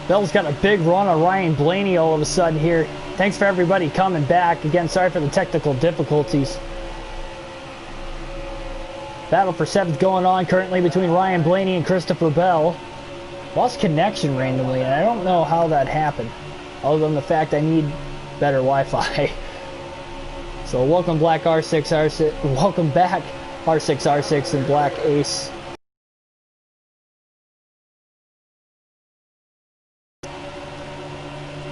Bell's got a big run on Ryan Blaney all of a sudden here. Thanks for everybody coming back. Again, sorry for the technical difficulties. Battle for 7th going on currently between Ryan Blaney and Christopher Bell. Lost connection randomly, and I don't know how that happened, other than the fact I need better Wi-Fi. So welcome Black R6, R6, welcome back R6, R6 and Black Ace.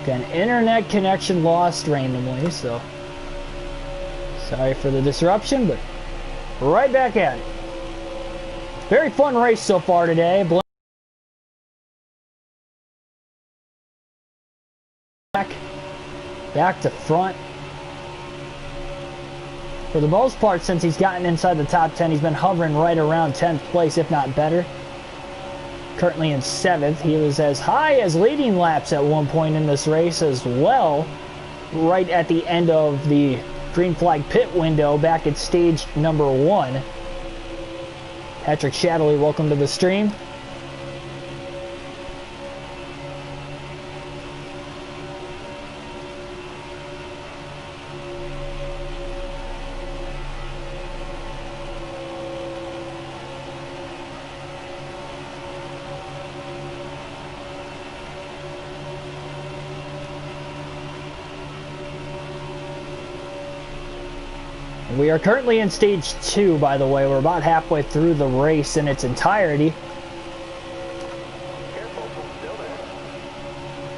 Again, internet connection lost randomly, so sorry for the disruption, but right back at it. Very fun race so far today. Back to front. For the most part, since he's gotten inside the top 10, he's been hovering right around 10th place, if not better. Currently in 7th. He was as high as leading laps at one point in this race as well, right at the end of the green flag pit window back at stage number 1. Patrick Shadley, welcome to the stream. We are currently in stage 2, by the way. We're about halfway through the race in its entirety.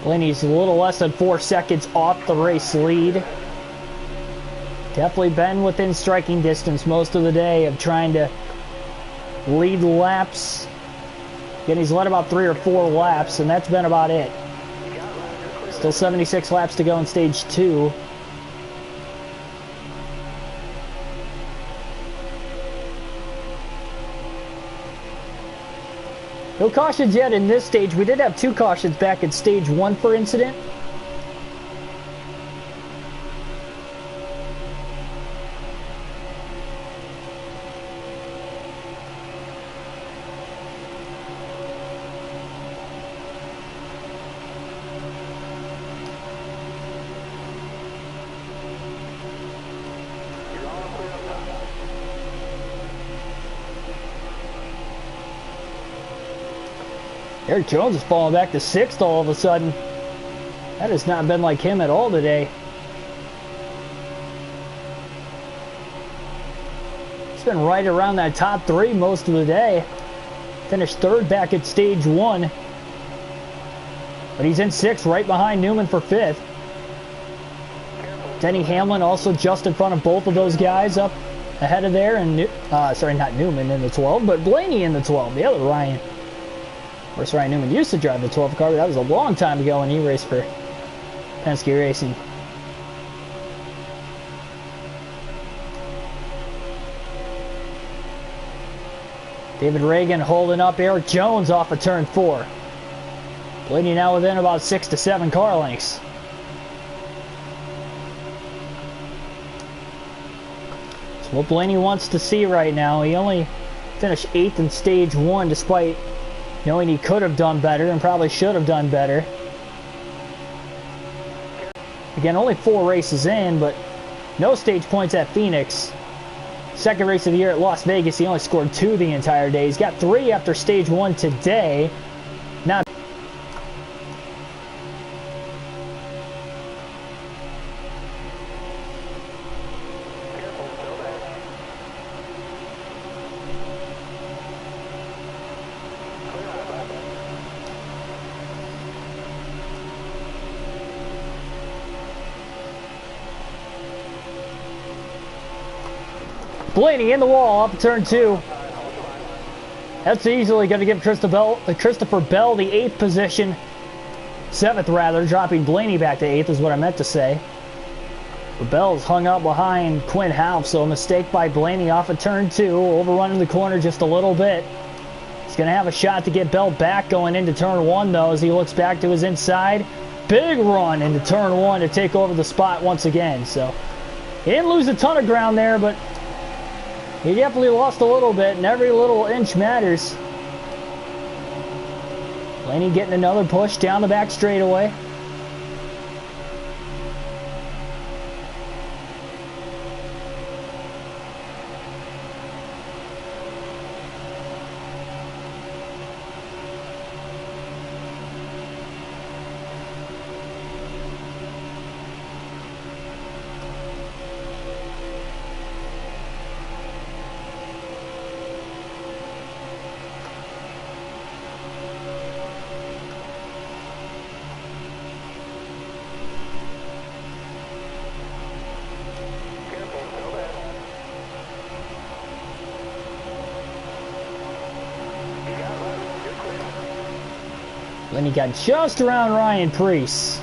Blaney's a little less than 4 seconds off the race lead. Definitely been within striking distance most of the day of trying to lead laps. Again, he's led about 3 or 4 laps, and that's been about it. Still 76 laps to go in stage 2. No cautions yet in this stage. We did have 2 cautions back at stage 1 for incident. Eric Jones is falling back to 6th all of a sudden. That has not been like him at all today. He's been right around that top 3 most of the day. Finished 3rd back at stage 1. But he's in 6th, right behind Newman for 5th. Denny Hamlin also just in front of both of those guys up ahead of there. And sorry, not Newman in the 12, but Blaney in the 12, the other Ryan. Of course, Ryan Newman used to drive the 12 car, but that was a long time ago when he raced for Penske Racing. David Reagan holding up Eric Jones off of turn 4. Blaney now within about 6 to 7 car lengths. That's what Blaney wants to see right now. He only finished 8th in stage 1 despite knowing he could have done better and probably should have done better. Again, only 4 races in, but no stage points at Phoenix. Second race of the year at Las Vegas, he only scored 2 the entire day. He's got 3 after stage 1 today. Now Blaney in the wall up turn 2. That's easily going to give Christopher Bell the 8th position. 7th rather, dropping Blaney back to 8th is what I meant to say. But Bell's hung up behind Quinn Houff, so a mistake by Blaney off of turn 2, overrunning the corner just a little bit. He's going to have a shot to get Bell back going into turn 1 though as he looks back to his inside. Big run into turn 1 to take over the spot once again. So he didn't lose a ton of ground there, but he definitely lost a little bit, and every little inch matters. Blaney getting another push down the back straightaway. Then he got just around Ryan Preece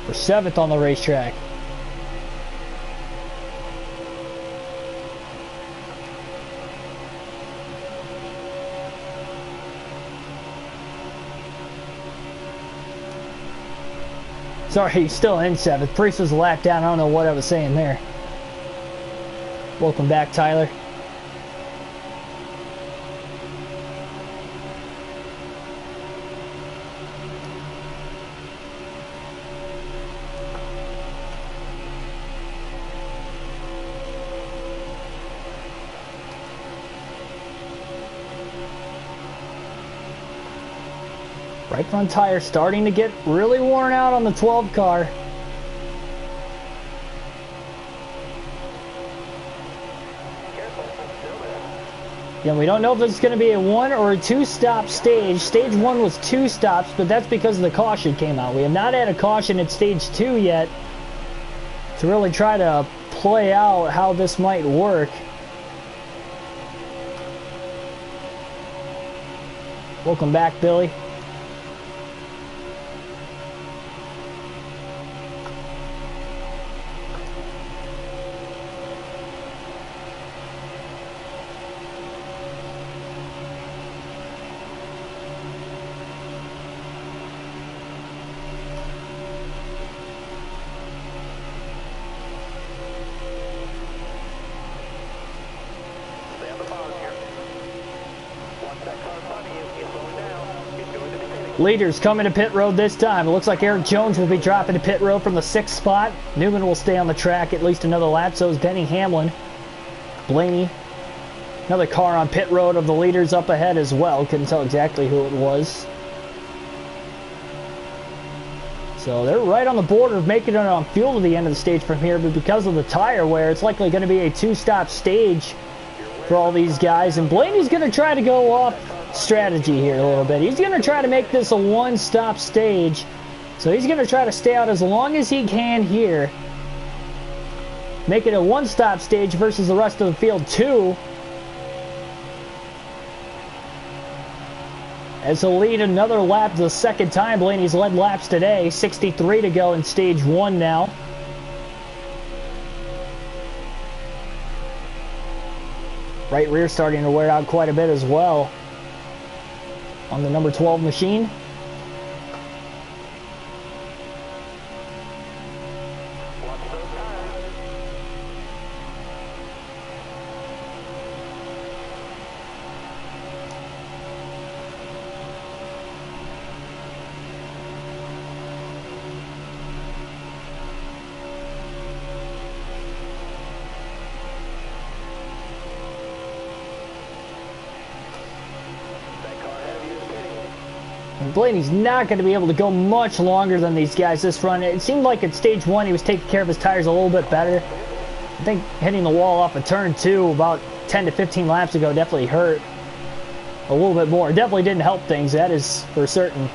for 7th on the racetrack. Sorry, he's still in 7th. Preece was a lap down. I don't know what I was saying there. Welcome back, Tyler. Right front tire starting to get really worn out on the 12 car. Yeah, we don't know if it's going to be a 1 or a 2 stop stage. Stage 1 was 2 stops, but that's because the caution came out. We have not had a caution at stage 2 yet to really try to play out how this might work. Welcome back, Billy. Leaders coming to pit road this time. It looks like Eric Jones will be dropping to pit road from the 6th spot. Newman will stay on the track at least another lap. So is Denny Hamlin. Blaney. Another car on pit road of the leaders up ahead as well. Couldn't tell exactly who it was. So they're right on the border of making it on fuel to the end of the stage from here. But because of the tire wear, it's likely going to be a 2-stop stage for all these guys. And Blaney's going to try to go off strategy here a little bit. He's going to try to make this a 1-stop stage. So he's going to try to stay out as long as he can here. Make it a 1-stop stage versus the rest of the field 2. As he'll lead another lap the 2nd time. Blaney's led laps today. 63 to go in stage 1 now. Right rear starting to wear out quite a bit as well on the number 12 machine. Blaney's not going to be able to go much longer than these guys this run. It seemed like at stage 1 he was taking care of his tires a little bit better. I think hitting the wall off of turn 2 about 10 to 15 laps ago definitely hurt a little bit more. It definitely didn't help things, that is for certain.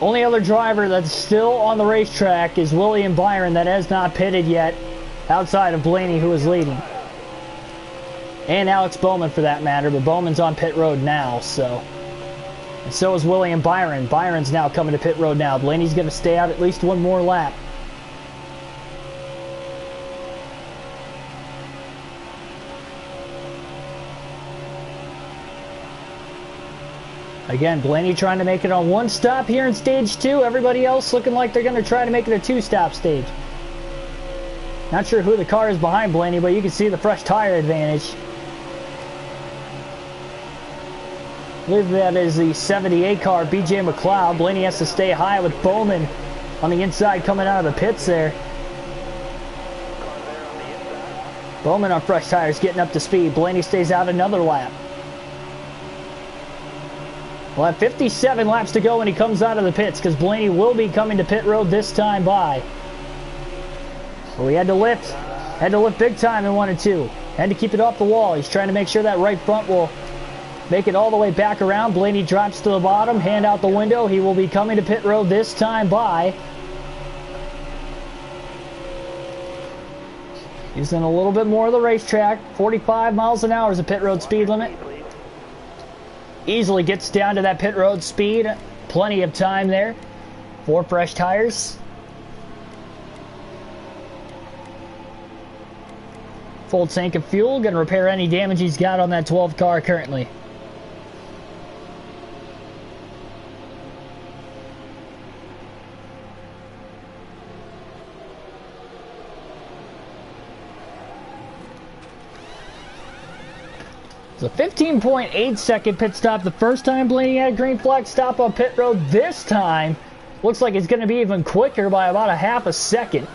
Only other driver that's still on the racetrack is William Byron, that has not pitted yet, outside of Blaney, who is leading. And Alex Bowman for that matter, but Bowman's on pit road now, so. And so is William Byron. Byron's now coming to pit road now. Blaney's going to stay out at least one more lap. Again, Blaney trying to make it on one stop here in stage 2. Everybody else looking like they're going to try to make it a 2-stop stage. Not sure who the car is behind Blaney, but you can see the fresh tire advantage. I believe that is the 78 car, BJ McLeod. Blaney has to stay high with Bowman on the inside coming out of the pits there. Bowman on fresh tires getting up to speed. Blaney stays out another lap. We'll have 57 laps to go when he comes out of the pits because Blaney will be coming to pit road this time by. So he had to lift big time in 1 and 2. Had to keep it off the wall. He's trying to make sure that right front will make it all the way back around. Blaney drops to the bottom, hand out the window. He will be coming to pit road this time by. Using a little bit more of the racetrack. 45 miles an hour is the pit road speed limit. Easily gets down to that pit road speed. Plenty of time there. 4 fresh tires. Full tank of fuel. Going to repair any damage he's got on that 12 car currently. It's a 15.8 second pit stop. The first time Blaney had a green flag stop on pit road. This time, looks like it's going to be even quicker by about a half a second.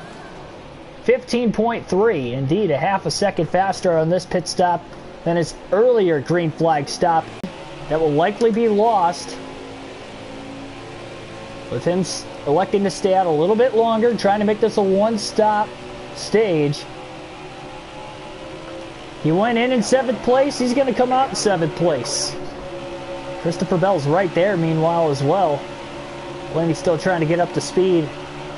15.3, indeed, a half a second faster on this pit stop than his earlier green flag stop. That will likely be lost with him electing to stay out a little bit longer, trying to make this a one-stop stage. He went in 7th place. He's going to come out in 7th place. Christopher Bell's right there, meanwhile, as well. Blaney's still trying to get up to speed.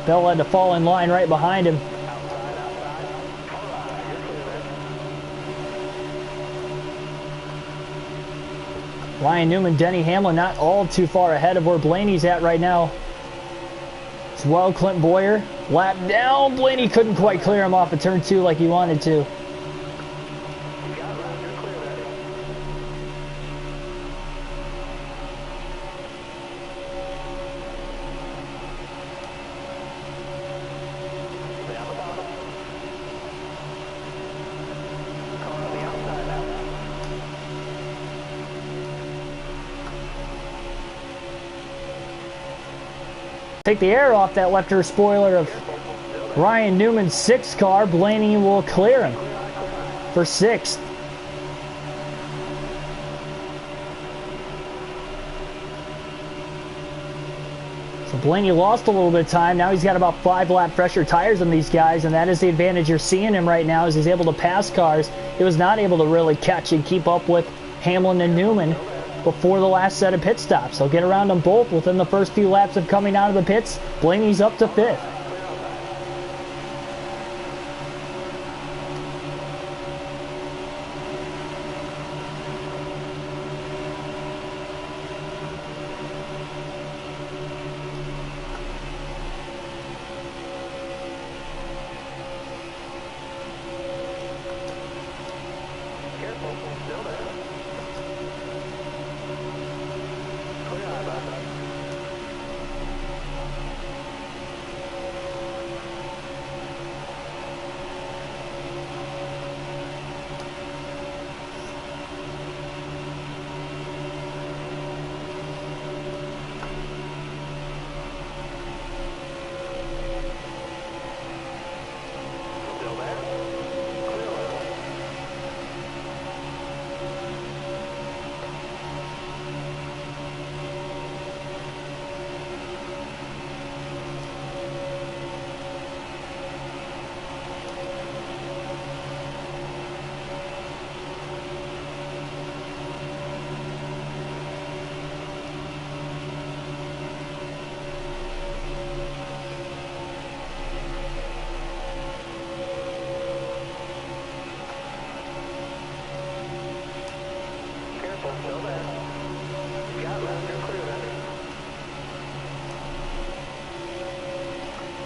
Bell had to fall in line right behind him. Ryan Newman, Denny Hamlin not all too far ahead of where Blaney's at right now. As well, Clint Boyer lap down. Blaney couldn't quite clear him off of turn 2 like he wanted to. Take the air off that left rear spoiler of Ryan Newman's 6th car. Blaney will clear him for 6th. So Blaney lost a little bit of time. Now he's got about 5 lap fresher tires on these guys, and that is the advantage you're seeing him right now, is he's able to pass cars. He was not able to really catch and keep up with Hamlin and Newman before the last set of pit stops. He'll get around them both within the first few laps of coming out of the pits. Blaney's up to 5th.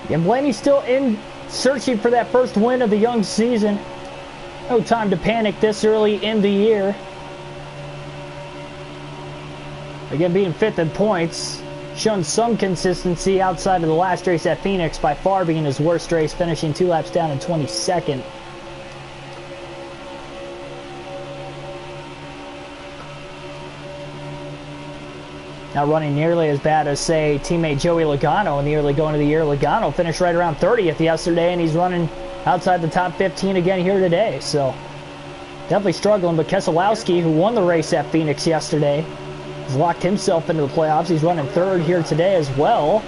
And Blaney's still in searching for that first win of the young season. No time to panic this early in the year. Again, being 5th in points, shown some consistency outside of the last race at Phoenix, by far being his worst race, finishing 2 laps down in 22nd. Not running nearly as bad as, say, teammate Joey Logano in the early going of the year. Logano finished right around 30th yesterday, and he's running outside the top 15 again here today. So, definitely struggling. But Keselowski, who won the race at Phoenix yesterday, has locked himself into the playoffs. He's running 3rd here today as well.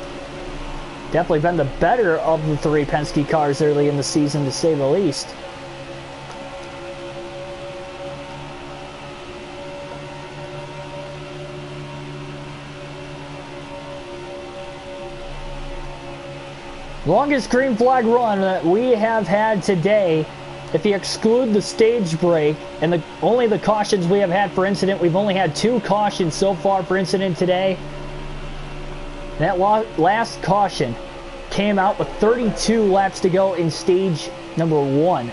Definitely been the better of the 3 Penske cars early in the season, to say the least. Longest green flag run that we have had today, if you exclude the stage break and only the cautions we have had for incident. We've only had 2 cautions so far for incident today. That last caution came out with 32 laps to go in stage number 1.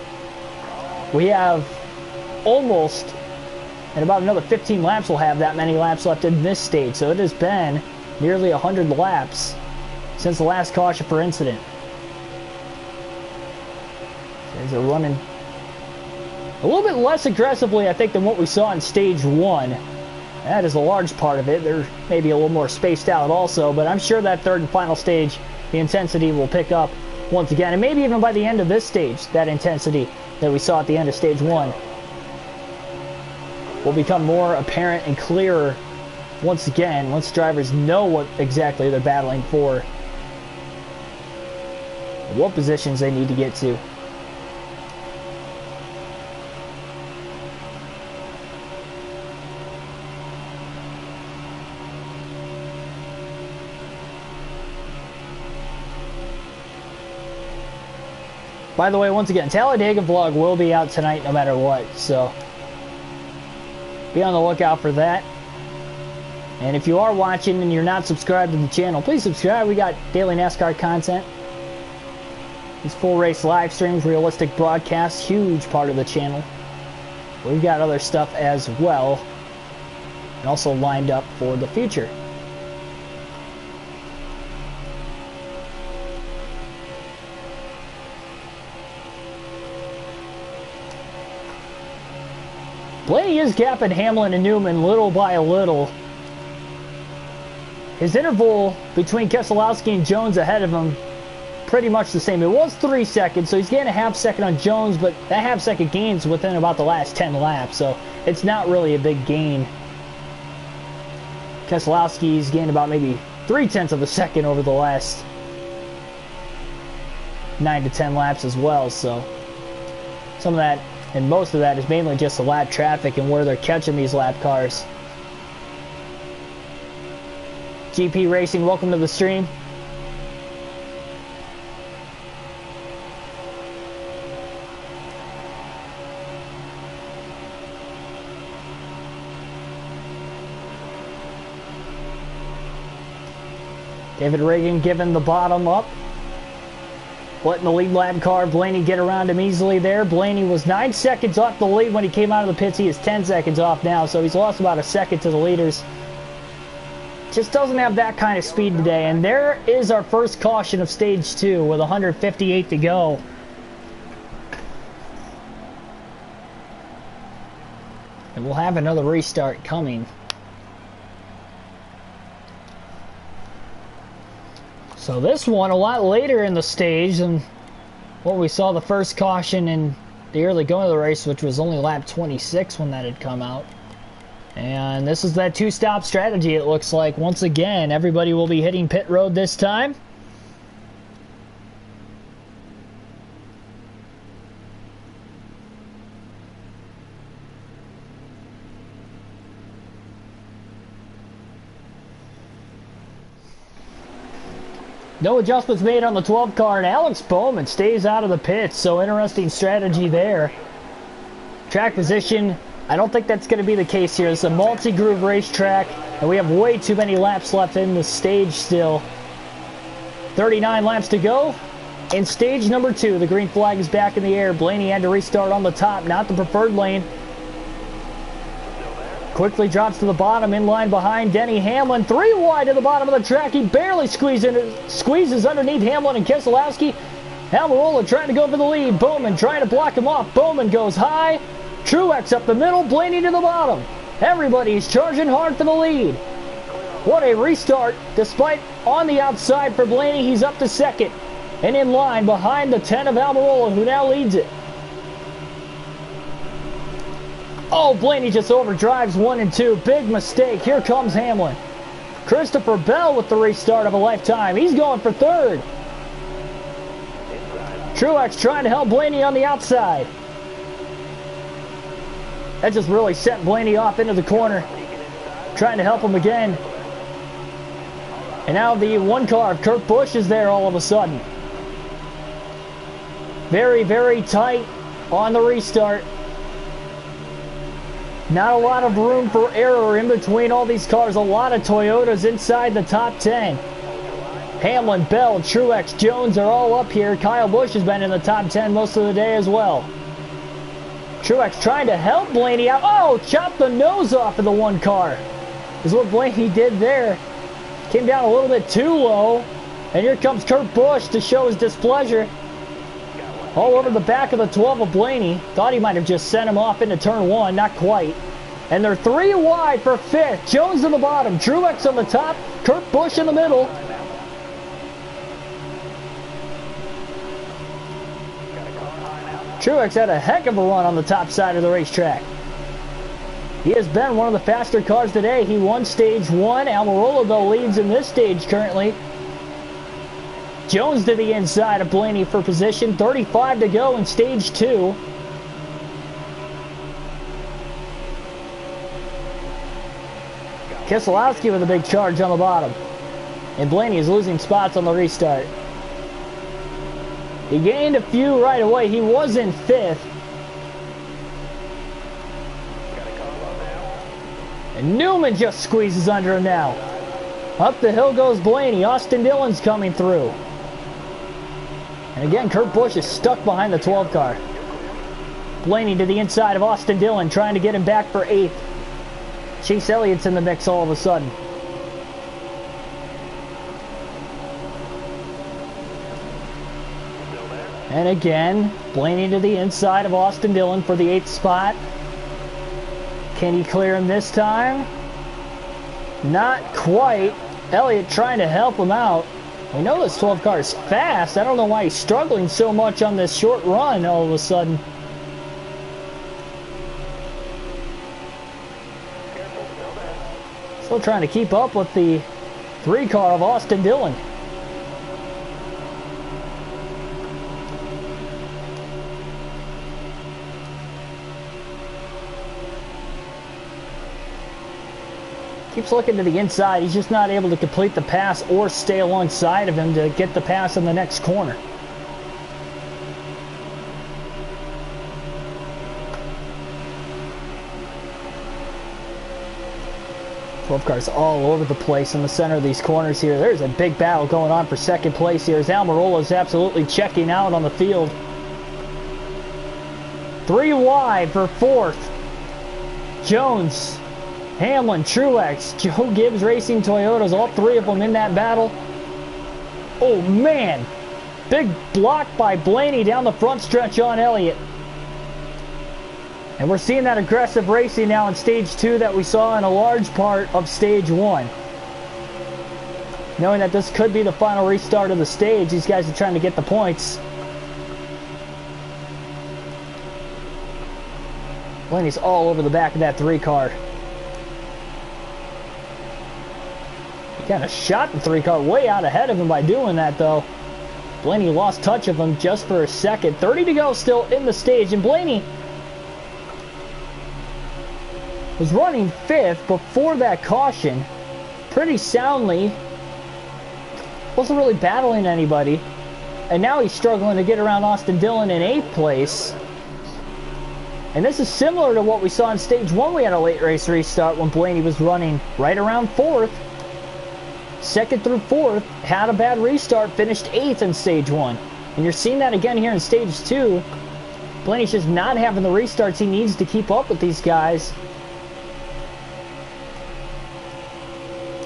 We have almost, in about another 15 laps, we'll have that many laps left in this stage. So it has been nearly 100 laps since the last caution for incident. They're running a little bit less aggressively, I think, than what we saw in stage 1. That is a large part of it. They're maybe a little more spaced out also, but I'm sure that 3rd and final stage, the intensity will pick up once again. And maybe even by the end of this stage, that intensity that we saw at the end of stage 1 will become more apparent and clearer once again, once drivers know what exactly they're battling for, what positions they need to get to. By the way, once again, Talladega vlog will be out tonight no matter what, so be on the lookout for that. And if you are watching and you're not subscribed to the channel, please subscribe. We got daily NASCAR content. These full race live streams, realistic broadcasts, huge part of the channel. We've got other stuff as well, and also lined up for the future. Blaney is gapping Hamlin and Newman little by little. His interval between Keselowski and Jones ahead of him, pretty much the same. It was 3 seconds, so he's getting a half second on Jones, but that half second gains within about the last 10 laps, so it's not really a big gain. Keselowski's gained about maybe 0.3 of a second over the last 9 to 10 laps as well, so some of that, and most of that, is mainly just the lap traffic and where they're catching these lap cars. GP Racing, welcome to the stream. David Reagan giving the bottom up. Letting the lead lap car, Blaney, get around him easily there. Blaney was 9 seconds off the lead when he came out of the pits. He is 10 seconds off now, so he's lost about a second to the leaders. Just doesn't have that kind of speed today. And there is our first caution of stage 2 with 158 to go. And we'll have another restart coming. So this one a lot later in the stage than what we saw the first caution in the early going of the race, which was only lap 26 when that had come out. And this is that 2-stop strategy, it looks like. Once again, everybody will be hitting pit road this time. No adjustments made on the 12 car, and Alex Bowman stays out of the pits, so interesting strategy there. Track position, I don't think that's going to be the case here. It's a multi-groove racetrack, and we have way too many laps left in the stage still 39 laps to go. In stage number 2, the green flag is back in the air. Blaney had to restart on the top, not the preferred lane. Quickly drops to the bottom, in line behind Denny Hamlin. 3 wide to the bottom of the track. He barely squeezes underneath Hamlin and Keselowski. Almirola trying to go for the lead. Bowman trying to block him off. Bowman goes high. Truex up the middle. Blaney to the bottom. Everybody's charging hard for the lead. What a restart. Despite on the outside for Blaney, he's up to second. And in line behind the 10 of Almirola, who now leads it. Oh, Blaney just overdrives 1 and 2. Big mistake. Here comes Hamlin. Christopher Bell with the restart of a lifetime. He's going for third. Truex trying to help Blaney on the outside. That just really sent Blaney off into the corner. Trying to help him again. And now the 1 car of Kurt Busch is there all of a sudden. Very, very tight on the restart. Not a lot of room for error in between all these cars. A lot of Toyotas inside the top 10. Hamlin, Bell, Truex, Jones are all up here. Kyle Busch has been in the top 10 most of the day as well. Truex trying to help Blaney out. Oh, chopped the nose off of the 1 car. Is what Blaney did there. Came down a little bit too low. And here comes Kurt Busch to show his displeasure. All over the back of the 12 of Blaney. Thought he might have just sent him off into turn 1. Not quite. And they're 3 wide for 5th. Jones on the bottom. Truex on the top. Kurt Busch in the middle. Truex had a heck of a run on the top side of the racetrack. He has been one of the faster cars today. He won stage 1. Almirola, though, leads in this stage currently. Jones to the inside of Blaney for position. 35 to go in stage 2. Keselowski with a big charge on the bottom. And Blaney is losing spots on the restart. He gained a few right away. He was in 5th. And Newman just squeezes under him now. Up the hill goes Blaney. Austin Dillon's coming through. And again, Kurt Busch is stuck behind the 12 car. Blaney to the inside of Austin Dillon, trying to get him back for 8th. Chase Elliott's in the mix all of a sudden. And again, Blaney to the inside of Austin Dillon for the 8th spot. Can he clear him this time? Not quite. Elliott trying to help him out. We know this 12 car is fast. I don't know why he's struggling so much on this short run all of a sudden. Still trying to keep up with the 3 car of Austin Dillon. Keeps looking to the inside. He's just not able to complete the pass or stay alongside of him to get the pass in the next corner. Cars all over the place in the center of these corners here. There's a big battle going on for second place here as Almirola is absolutely checking out on the field. 3 wide for 4th. Jones, Hamlin, Truex, Joe Gibbs Racing Toyotas, all 3 of them in that battle. Oh man, big block by Blaney down the front stretch on Elliott. And we're seeing that aggressive racing now in stage 2 that we saw in a large part of stage 1. Knowing that this could be the final restart of the stage, these guys are trying to get the points. Blaney's all over the back of that 3 car. He kind of shot the 3 car way out ahead of him by doing that though. Blaney lost touch of him just for a second. 30 to go still in the stage, and Blaney was running 5th before that caution pretty soundly. Wasn't really battling anybody. And now he's struggling to get around Austin Dillon in 8th place. And this is similar to what we saw in stage 1. We had a late race restart when Blaney was running right around 4th. second through fourth, had a bad restart, finished 8th in stage 1. And you're seeing that again here in stage 2. Blaney's just not having the restarts he needs to keep up with these guys.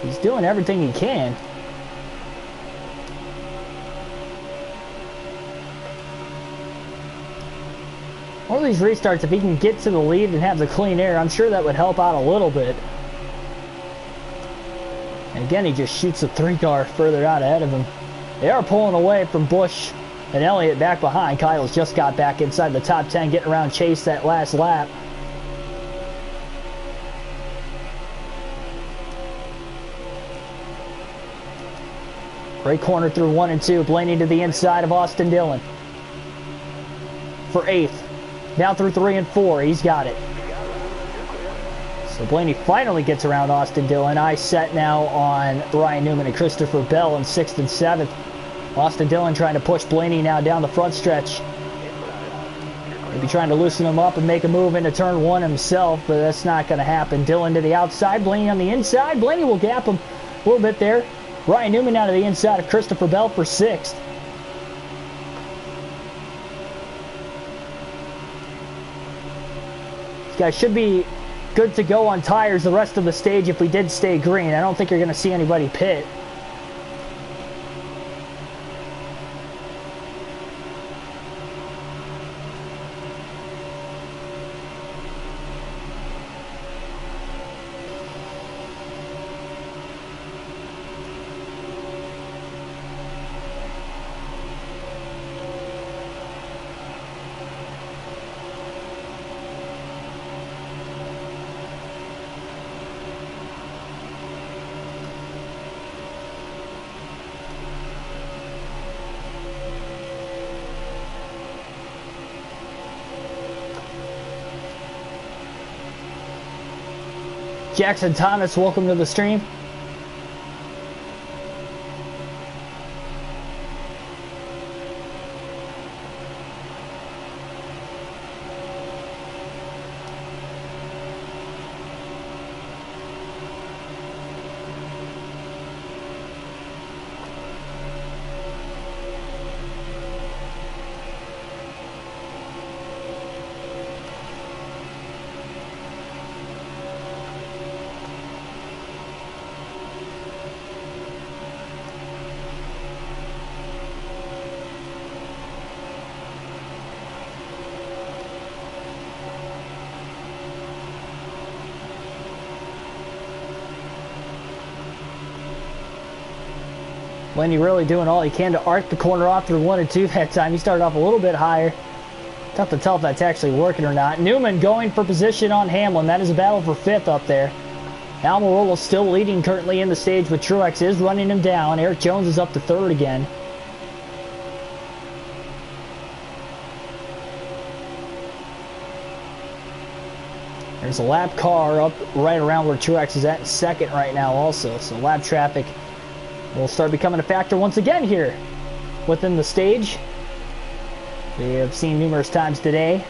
He's doing everything he can. One of these restarts, if he can get to the lead and have the clean air, I'm sure that would help out a little bit. And again, he just shoots the 3-car further out ahead of him. They are pulling away from Busch and Elliott back behind. Kyle's just got back inside the top 10, getting around Chase that last lap. Great corner through 1 and 2. Blaney to the inside of Austin Dillon for 8th. Down through 3 and 4. He's got it. So Blaney finally gets around Austin Dillon. Eyes set now on Ryan Newman and Christopher Bell in 6th and 7th. Austin Dillon trying to push Blaney now down the front stretch. Maybe trying to loosen him up and make a move into turn 1 himself, but that's not going to happen. Dillon to the outside. Blaney on the inside. Blaney will gap him a little bit there. Ryan Newman now to the inside of Christopher Bell for 6th. These guys should be good to go on tires the rest of the stage if we did stay green. I don't think you're going to see anybody pit. Jackson Thomas, welcome to the stream. Blaney really doing all he can to arc the corner off through 1 and 2 that time. He started off a little bit higher. Tough to tell if that's actually working or not. Newman going for position on Hamlin. That is a battle for 5th up there. Almirola still leading currently in the stage, but Truex is running him down. Eric Jones is up to 3rd again. There's a lap car up right around where Truex is at in 2nd right now also. So lap traffic will start becoming a factor once again here within the stage. We have seen numerous times today.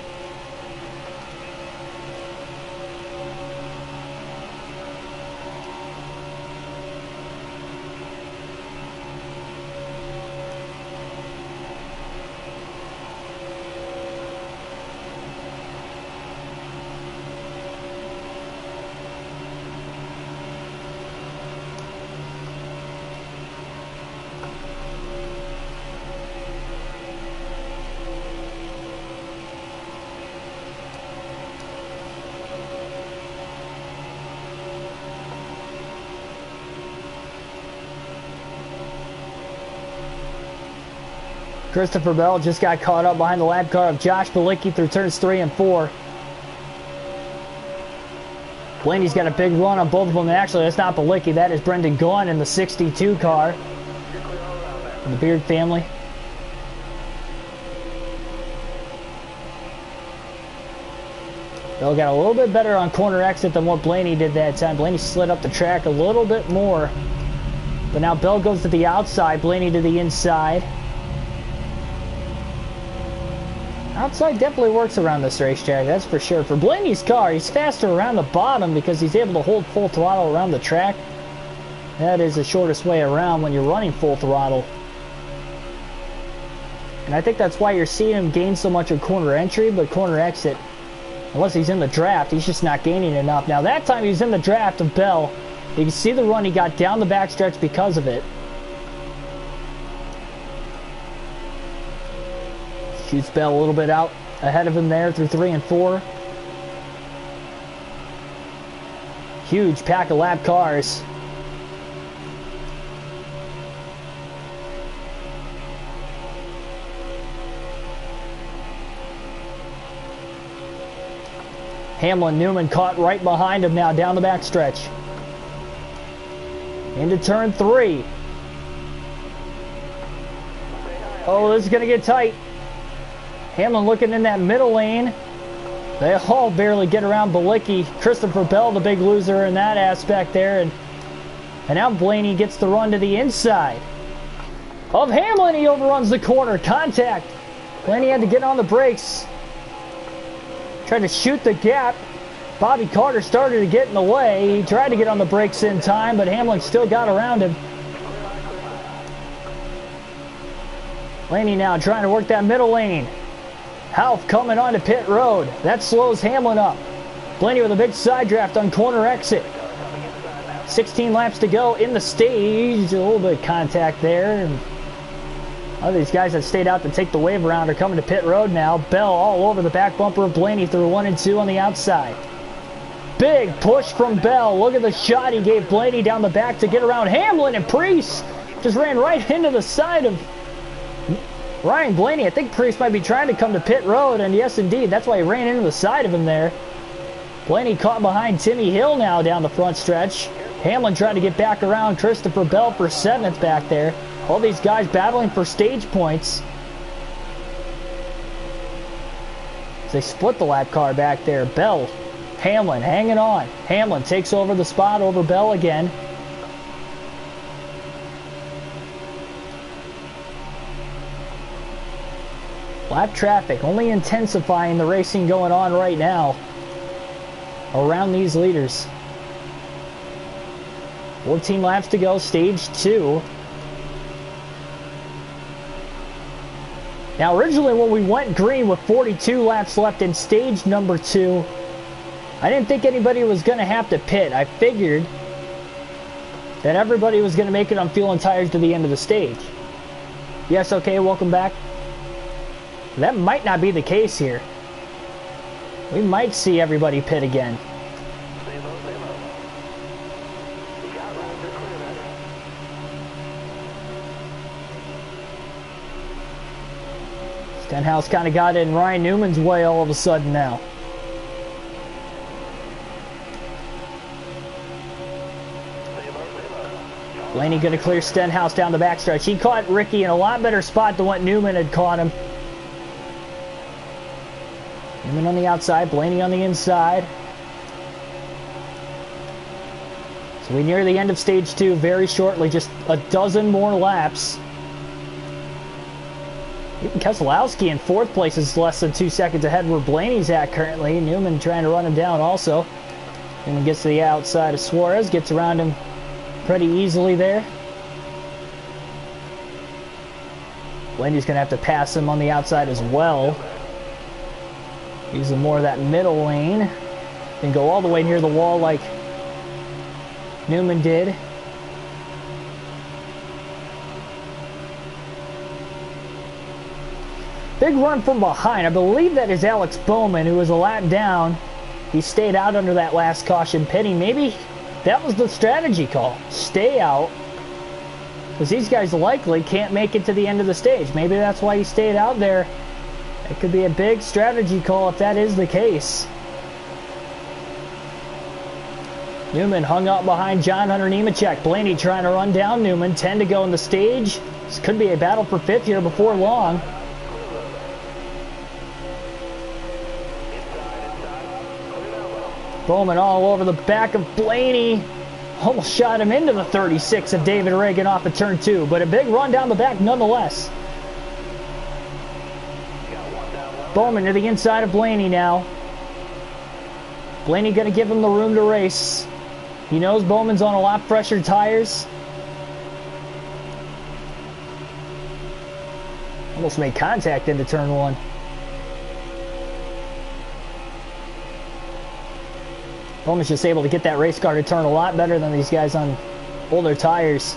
Christopher Bell just got caught up behind the lap car of Josh Bilicki through turns 3 and 4. Blaney's got a big run on both of them. And actually, that's not Bilicki. That is Brendan Gaughan in the 62 car. From the Beard family. Bell got a little bit better on corner exit than what Blaney did that time. Blaney slid up the track a little bit more. But now Bell goes to the outside. Blaney to the inside. Outside definitely works around this racetrack, that's for sure. For Blaney's car, he's faster around the bottom because he's able to hold full throttle around the track. That is the shortest way around when you're running full throttle. And I think that's why you're seeing him gain so much of corner entry, but corner exit, unless he's in the draft, he's just not gaining enough. Now that time he was in the draft of Bell. You can see the run he got down the backstretch because of it. Shoots Bell a little bit out ahead of him there through 3 and 4. Huge pack of lap cars. Hamlin, Newman caught right behind him now down the backstretch. Into turn 3. Oh, this is going to get tight. Hamlin looking in that middle lane. They all barely get around Bilicki. Christopher Bell, the big loser in that aspect there. And now Blaney gets the run to the inside of Hamlin. He overruns the corner. Contact. Blaney had to get on the brakes. Tried to shoot the gap. Bobby Carter started to get in the way. He tried to get on the brakes in time, but Hamlin still got around him. Blaney now trying to work that middle lane. Half coming onto pit road. That slows Hamlin up. Blaney with a big side draft on corner exit. 16 laps to go in the stage. A little bit of contact there. And all these guys that stayed out to take the wave around are coming to pit road now. Bell all over the back bumper of Blaney through 1 and 2 on the outside. Big push from Bell. Look at the shot he gave Blaney down the back to get around Hamlin, and Preece just ran right into the side of Ryan Blaney. I think Preece might be trying to come to pit road, and yes indeed, that's why he ran into the side of him there. Blaney caught behind Timmy Hill now down the front stretch. Hamlin trying to get back around Christopher Bell for 7th back there. All these guys battling for stage points. They split the lap car back there. Bell, Hamlin hanging on. Hamlin takes over the spot over Bell again. Lap traffic only intensifying the racing going on right now around these leaders. 14 laps to go, stage 2. Now originally when we went green with 42 laps left in stage number 2, I didn't think anybody was going to have to pit. I figured that everybody was going to make it on fuel and tires to the end of the stage. Yes, okay, welcome back. That might not be the case here. We might see everybody pit again. Stenhouse kind of got in Ryan Newman's way all of a sudden now. Blaney going to clear Stenhouse down the backstretch. He caught Ricky in a lot better spot than what Newman had caught him. Newman on the outside, Blaney on the inside. So we near the end of stage 2 very shortly, just a dozen more laps. Even Keselowski in 4th place is less than 2 seconds ahead where Blaney's at currently. Newman trying to run him down also. Newman gets to the outside of Suarez, gets around him pretty easily there. Blaney's going to have to pass him on the outside as well. Using more of that middle lane. And go all the way near the wall like Newman did. Big run from behind. I believe that is Alex Bowman, who was a lap down. He stayed out under that last caution pitting. Maybe that was the strategy call. Stay out. Because these guys likely can't make it to the end of the stage. Maybe that's why he stayed out there. It could be a big strategy call if that is the case. Newman hung up behind John Hunter Nemechek. Blaney trying to run down Newman. 10 to go in the stage. This could be a battle for 5th here before long. Bowman all over the back of Blaney. Almost shot him into the 36 of David Reagan off of turn 2. But a big run down the back nonetheless. Bowman to the inside of Blaney now. Blaney going to give him the room to race. He knows Bowman's on a lot fresher tires. Almost made contact into turn 1. Bowman's just able to get that race car to turn a lot better than these guys on older tires.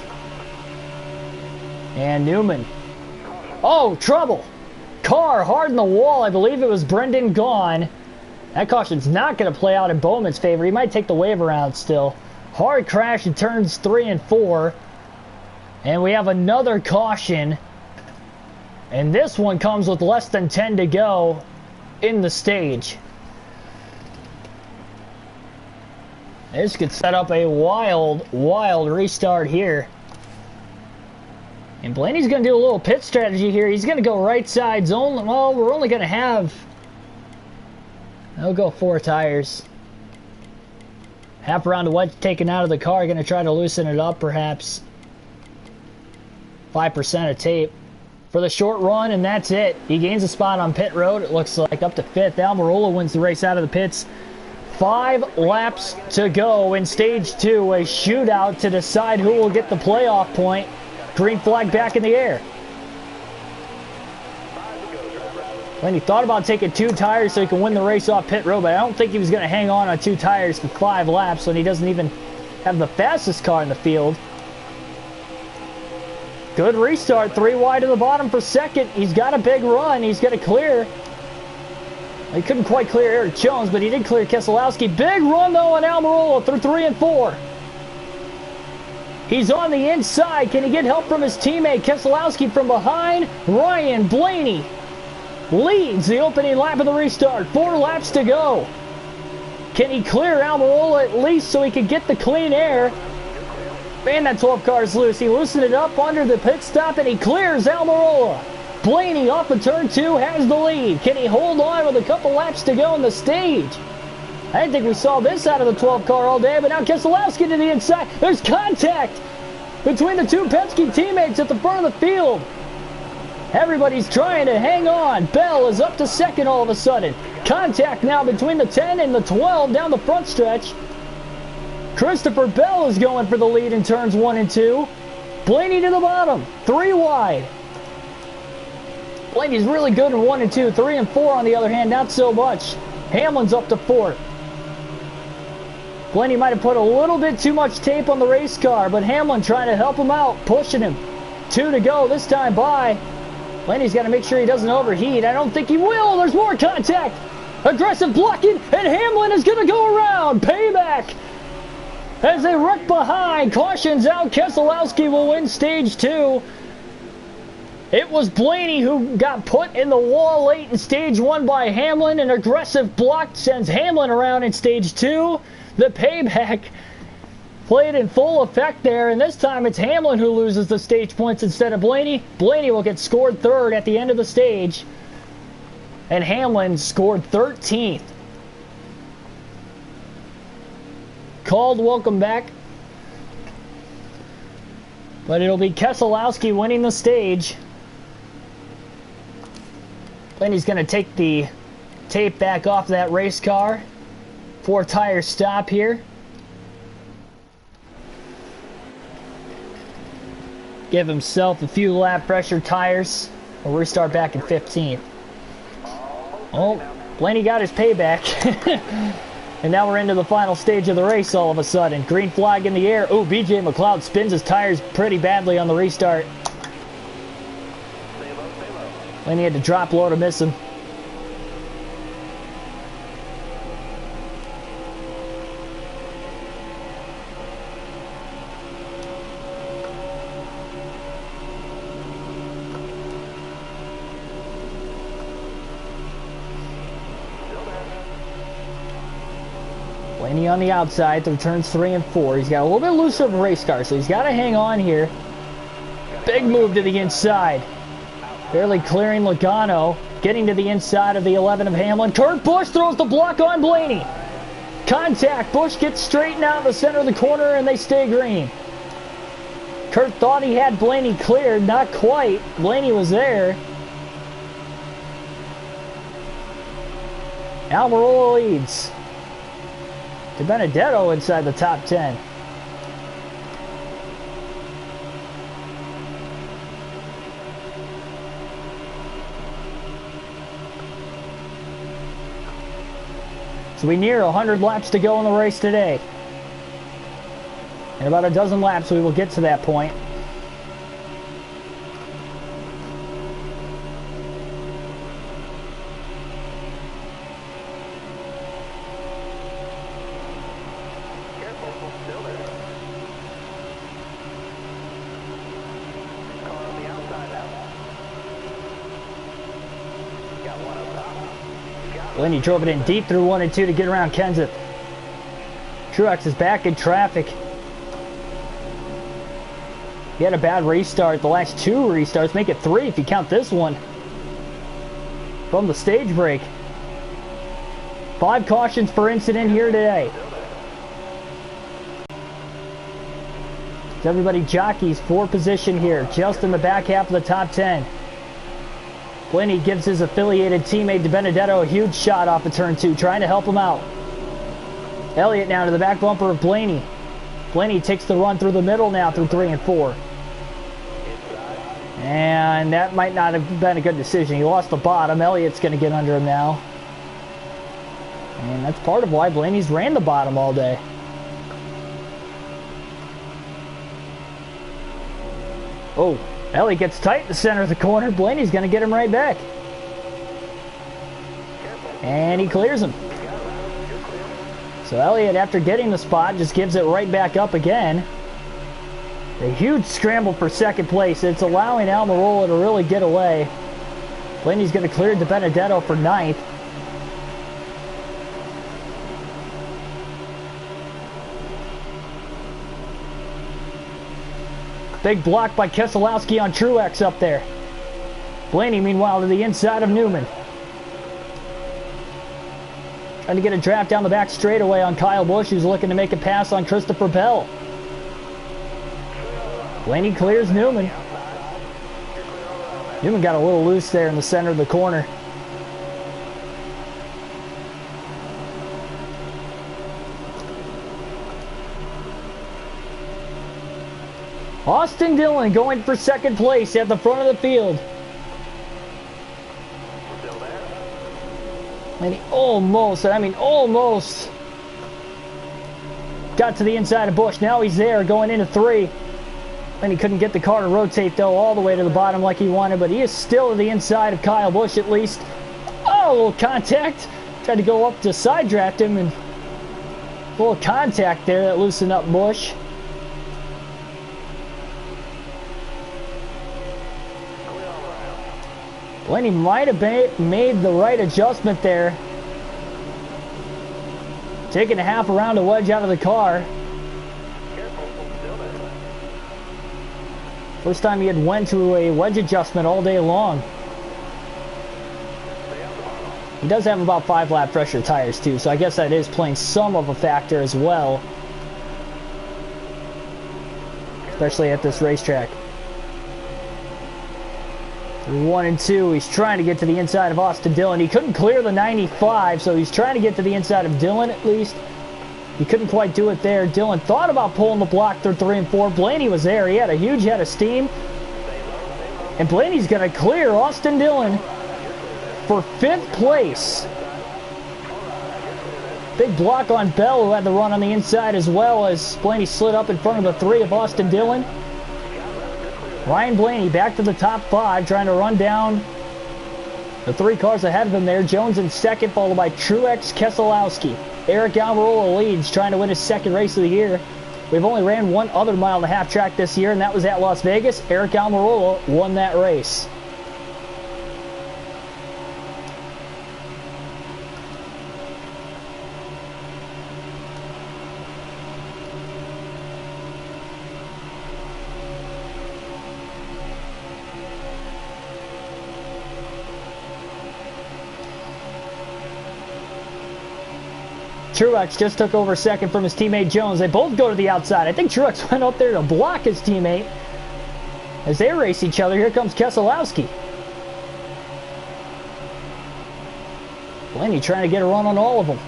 And Newman. Oh, trouble! Car hard in the wall. I believe it was Brendan Gaughan. That caution's not going to play out in Bowman's favor. He might take the wave around still. Hard crash in turns 3 and 4. And we have another caution. And this one comes with less than 10 to go in the stage. This could set up a wild restart here. And Blaney's going to do a little pit strategy here. He's going to go right side zone. Well, we're only going to have... I'll go 4 tires. Half around the wedge taken out of the car. Going to try to loosen it up, perhaps. 5% of tape for the short run, and that's it. He gains a spot on pit road. It looks like up to 5th. Almirola wins the race out of the pits. 5 laps to go in stage 2. A shootout to decide who will get the playoff point. Green flag back in the air. Blaney thought about taking 2 tires so he can win the race off pit road, but I don't think he was going to hang on 2 tires for 5 laps when he doesn't even have the fastest car in the field. Good restart. 3 wide to the bottom for 2nd. He's got a big run. He's got to clear. He couldn't quite clear Eric Jones, but he did clear Keselowski. Big run, though, on Almirola through 3 and 4. He's on the inside. Can he get help from his teammate? Keselowski from behind. Ryan Blaney leads the opening lap of the restart. 4 laps to go. Can he clear Almirola at least so he can get the clean air? Man, that 12 car is loose. He loosened it up under the pit stop, and he clears Almirola. Blaney off of turn 2 has the lead. Can he hold on with a couple laps to go in the stage? I didn't think we saw this out of the 12 car all day, but now Keselowski to the inside. There's contact between the 2 Penske teammates at the front of the field. Everybody's trying to hang on. Bell is up to 2nd all of a sudden. Contact now between the 10 and the 12 down the front stretch. Christopher Bell is going for the lead in turns 1 and 2. Blaney to the bottom. 3 wide. Blaney's really good in 1 and 2. 3 and 4 on the other hand, not so much. Hamlin's up to 4th. Blaney might have put a little bit too much tape on the race car, but Hamlin trying to help him out, pushing him. 2 to go this time by. Blaney's got to make sure he doesn't overheat. I don't think he will. There's more contact. Aggressive blocking, and Hamlin is going to go around. Payback. As they wreck behind, cautions out. Keselowski will win stage 2. It was Blaney who got put in the wall late in stage 1 by Hamlin. An aggressive block sends Hamlin around in stage 2. The payback played in full effect there, and this time it's Hamlin who loses the stage points instead of Blaney. Blaney will get scored 3rd at the end of the stage, and Hamlin scored 13th. Called welcome back, but it'll be Keselowski winning the stage. Blaney's going to take the tape back off that race car. 4 tire stop here. Give himself a few lap pressure tires. We'll restart back in 15th. Oh, Blaney got his payback. And now we're into the final stage of the race all of a sudden. Green flag in the air. Oh, BJ McLeod spins his tires pretty badly on the restart. Blaney had to drop low to miss him. Blaney on the outside through turns 3 and 4. He's got a little bit looser of a race car, so he's got to hang on here. Big move to the inside. Barely clearing Logano. Getting to the inside of the 11 of Hamlin. Kurt Busch throws the block on Blaney. Contact. Busch gets straightened out in the center of the corner, and they stay green. Kurt thought he had Blaney cleared. Not quite. Blaney was there. Almirola leads. DiBenedetto inside the top 10. So we near 100 laps to go in the race today. In about a dozen laps we will get to that point. Blaney drove it in deep through 1 and 2 to get around Kenseth. Truex is back in traffic. He had a bad restart. The last 2 restarts, make it 3 if you count this one from the stage break. 5 cautions per incident here today. Everybody jockeys for position here, just in the back half of the top 10. Blaney gives his affiliated teammate DiBenedetto a huge shot off of turn 2, trying to help him out. Elliott now to the back bumper of Blaney. Blaney takes the run through the middle now through 3 and 4. And that might not have been a good decision. He lost the bottom. Elliott's going to get under him now. And that's part of why Blaney's ran the bottom all day. Oh, Elliott gets tight in the center of the corner. Blaney's going to get him right back. And he clears him. So Elliott, after getting the spot, just gives it right back up again. A huge scramble for second place. It's allowing Almirola to really get away. Blaney's going to clear DiBenedetto for 9th. Big block by Keselowski on Truex up there. Blaney, meanwhile, to the inside of Newman. Trying to get a draft down the back straightaway on Kyle Busch, who's looking to make a pass on Christopher Bell. Blaney clears Newman. Newman got a little loose there in the center of the corner. Austin Dillon going for second place at the front of the field. And he almost got to the inside of Busch. Now he's there going into 3. And he couldn't get the car to rotate, though, all the way to the bottom like he wanted. But he is still to the inside of Kyle Busch, at least. Oh, a little contact. Tried to go up to side draft him. And a little contact there that loosened up Busch. Blaney might have made the right adjustment there. Taking a half around to wedge out of the car. First time he had went to a wedge adjustment all day long. He does have about 5 lap pressure tires too, so I guess that is playing some of a factor as well. Especially at this racetrack. 1 and 2, he's trying to get to the inside of Austin Dillon. He couldn't clear the 95, so he's trying to get to the inside of Dillon at least. He couldn't quite do it there. Dillon thought about pulling the block through 3 and 4. Blaney was there. He had a huge head of steam. And Blaney's going to clear Austin Dillon for 5th place. Big block on Bell, who had the run on the inside as well, as Blaney slid up in front of the 3 of Austin Dillon. Ryan Blaney back to the top 5, trying to run down the 3 cars ahead of him there. Jones in second, followed by Truex, Keselowski. Eric Almirola leads, trying to win his 2nd race of the year. We've only ran 1 other mile-and-a-half track this year, and that was at Las Vegas. Eric Almirola won that race. Truex just took over second from his teammate Jones. They both go to the outside. I think Truex went up there to block his teammate. As they race each other, here comes Keselowski. Blaney trying to get a run on all of them.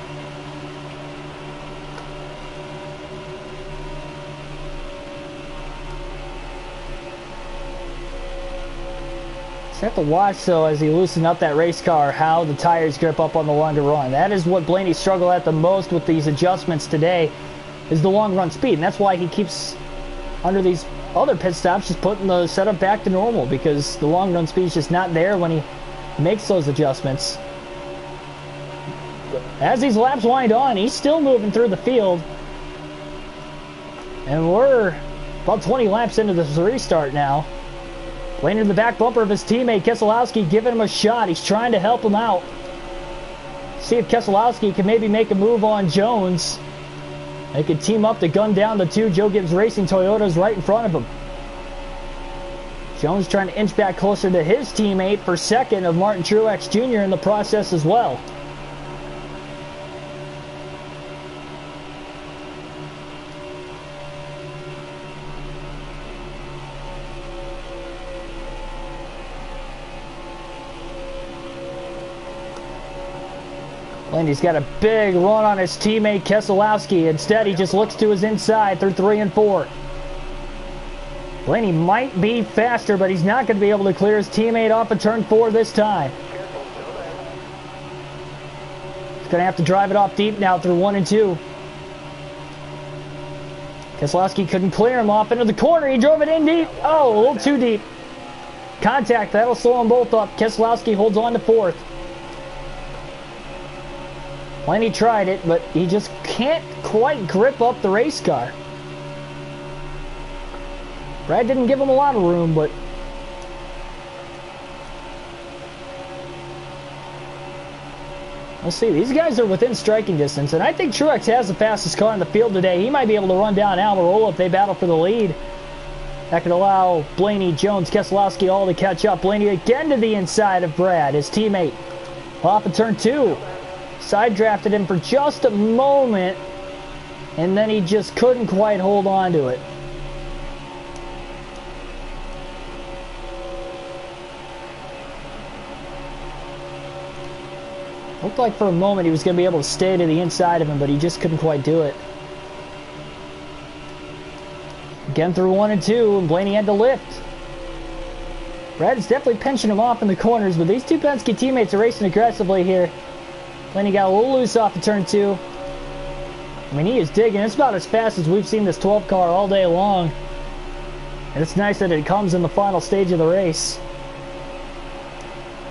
Just have to watch, though, as he loosen up that race car, how the tires grip up on the longer run. That is what Blaney struggled at the most with these adjustments today, is the long run speed. And that's why he keeps, under these other pit stops, just putting the setup back to normal, because the long run speed is just not there when he makes those adjustments. As these laps wind on, he's still moving through the field. And we're about 20 laps into this restart now. Blaney in the back bumper of his teammate Keselowski, giving him a shot. He's trying to help him out. See if Keselowski can maybe make a move on Jones. They could team up to gun down the two Joe Gibbs Racing Toyotas right in front of him. Jones trying to inch back closer to his teammate for second of Martin Truex Jr. in the process as well. Blaney's got a big run on his teammate Keselowski. Instead, he just looks to his inside through 3 and 4. Blaney might be faster, but he's not going to be able to clear his teammate off of turn 4 this time. He's going to have to drive it off deep now through 1 and 2. Keselowski couldn't clear him off into the corner. He drove it in deep. Oh, a little too deep. Contact. That'll slow them both up. Keselowski holds on to 4th. Blaney tried it, but he just can't quite grip up the race car. Brad didn't give him a lot of room, but we'll see. These guys are within striking distance, and I think Truex has the fastest car in the field today. He might be able to run down Almirola if they battle for the lead. That could allow Blaney, Jones, Keselowski all to catch up. Blaney again to the inside of Brad, his teammate. Off of turn 2. Side drafted him for just a moment, and then he just couldn't quite hold on to it. Looked like for a moment he was going to be able to stay to the inside of him, but he just couldn't quite do it. Again through 1 and 2, and Blaney had to lift. Brad is definitely pinching him off in the corners, but these two Penske teammates are racing aggressively here. Blaney got a little loose off of turn 2. I mean, he is digging. It's about as fast as we've seen this 12 car all day long. And it's nice that it comes in the final stage of the race,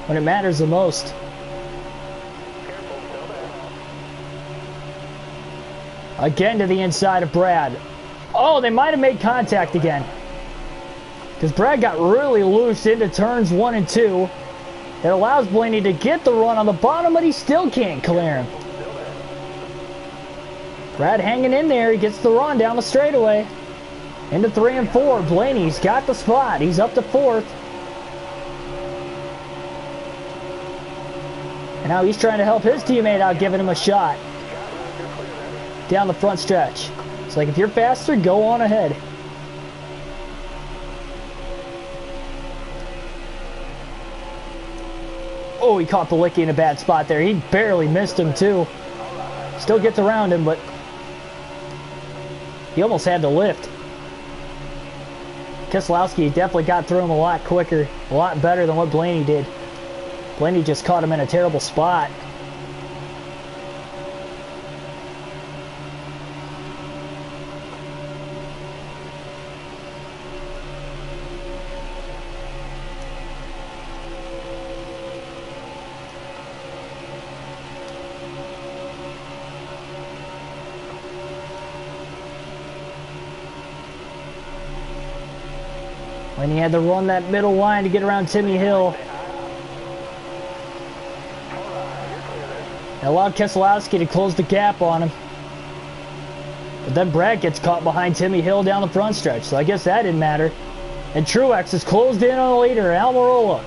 when it matters the most. Again to the inside of Brad. Oh, they might have made contact again, because Brad got really loose into turns 1 and 2. It allows Blaney to get the run on the bottom, but he still can't clear him. Brad hanging in there. He gets the run down the straightaway. Into 3 and 4. Blaney's got the spot. He's up to 4th. And now he's trying to help his teammate out, giving him a shot down the front stretch. It's like, if you're faster, go on ahead. Oh, he caught Balicki in a bad spot there. He barely missed him, too. Still gets around him, but he almost had to lift. Keselowski definitely got through him a lot quicker, a lot better than what Blaney did. Blaney just caught him in a terrible spot. When he had to run that middle line to get around Timmy Hill. It allowed Keselowski to close the gap on him. But then Brad gets caught behind Timmy Hill down the front stretch, so I guess that didn't matter. And Truex is closed in on the leader, Almirola.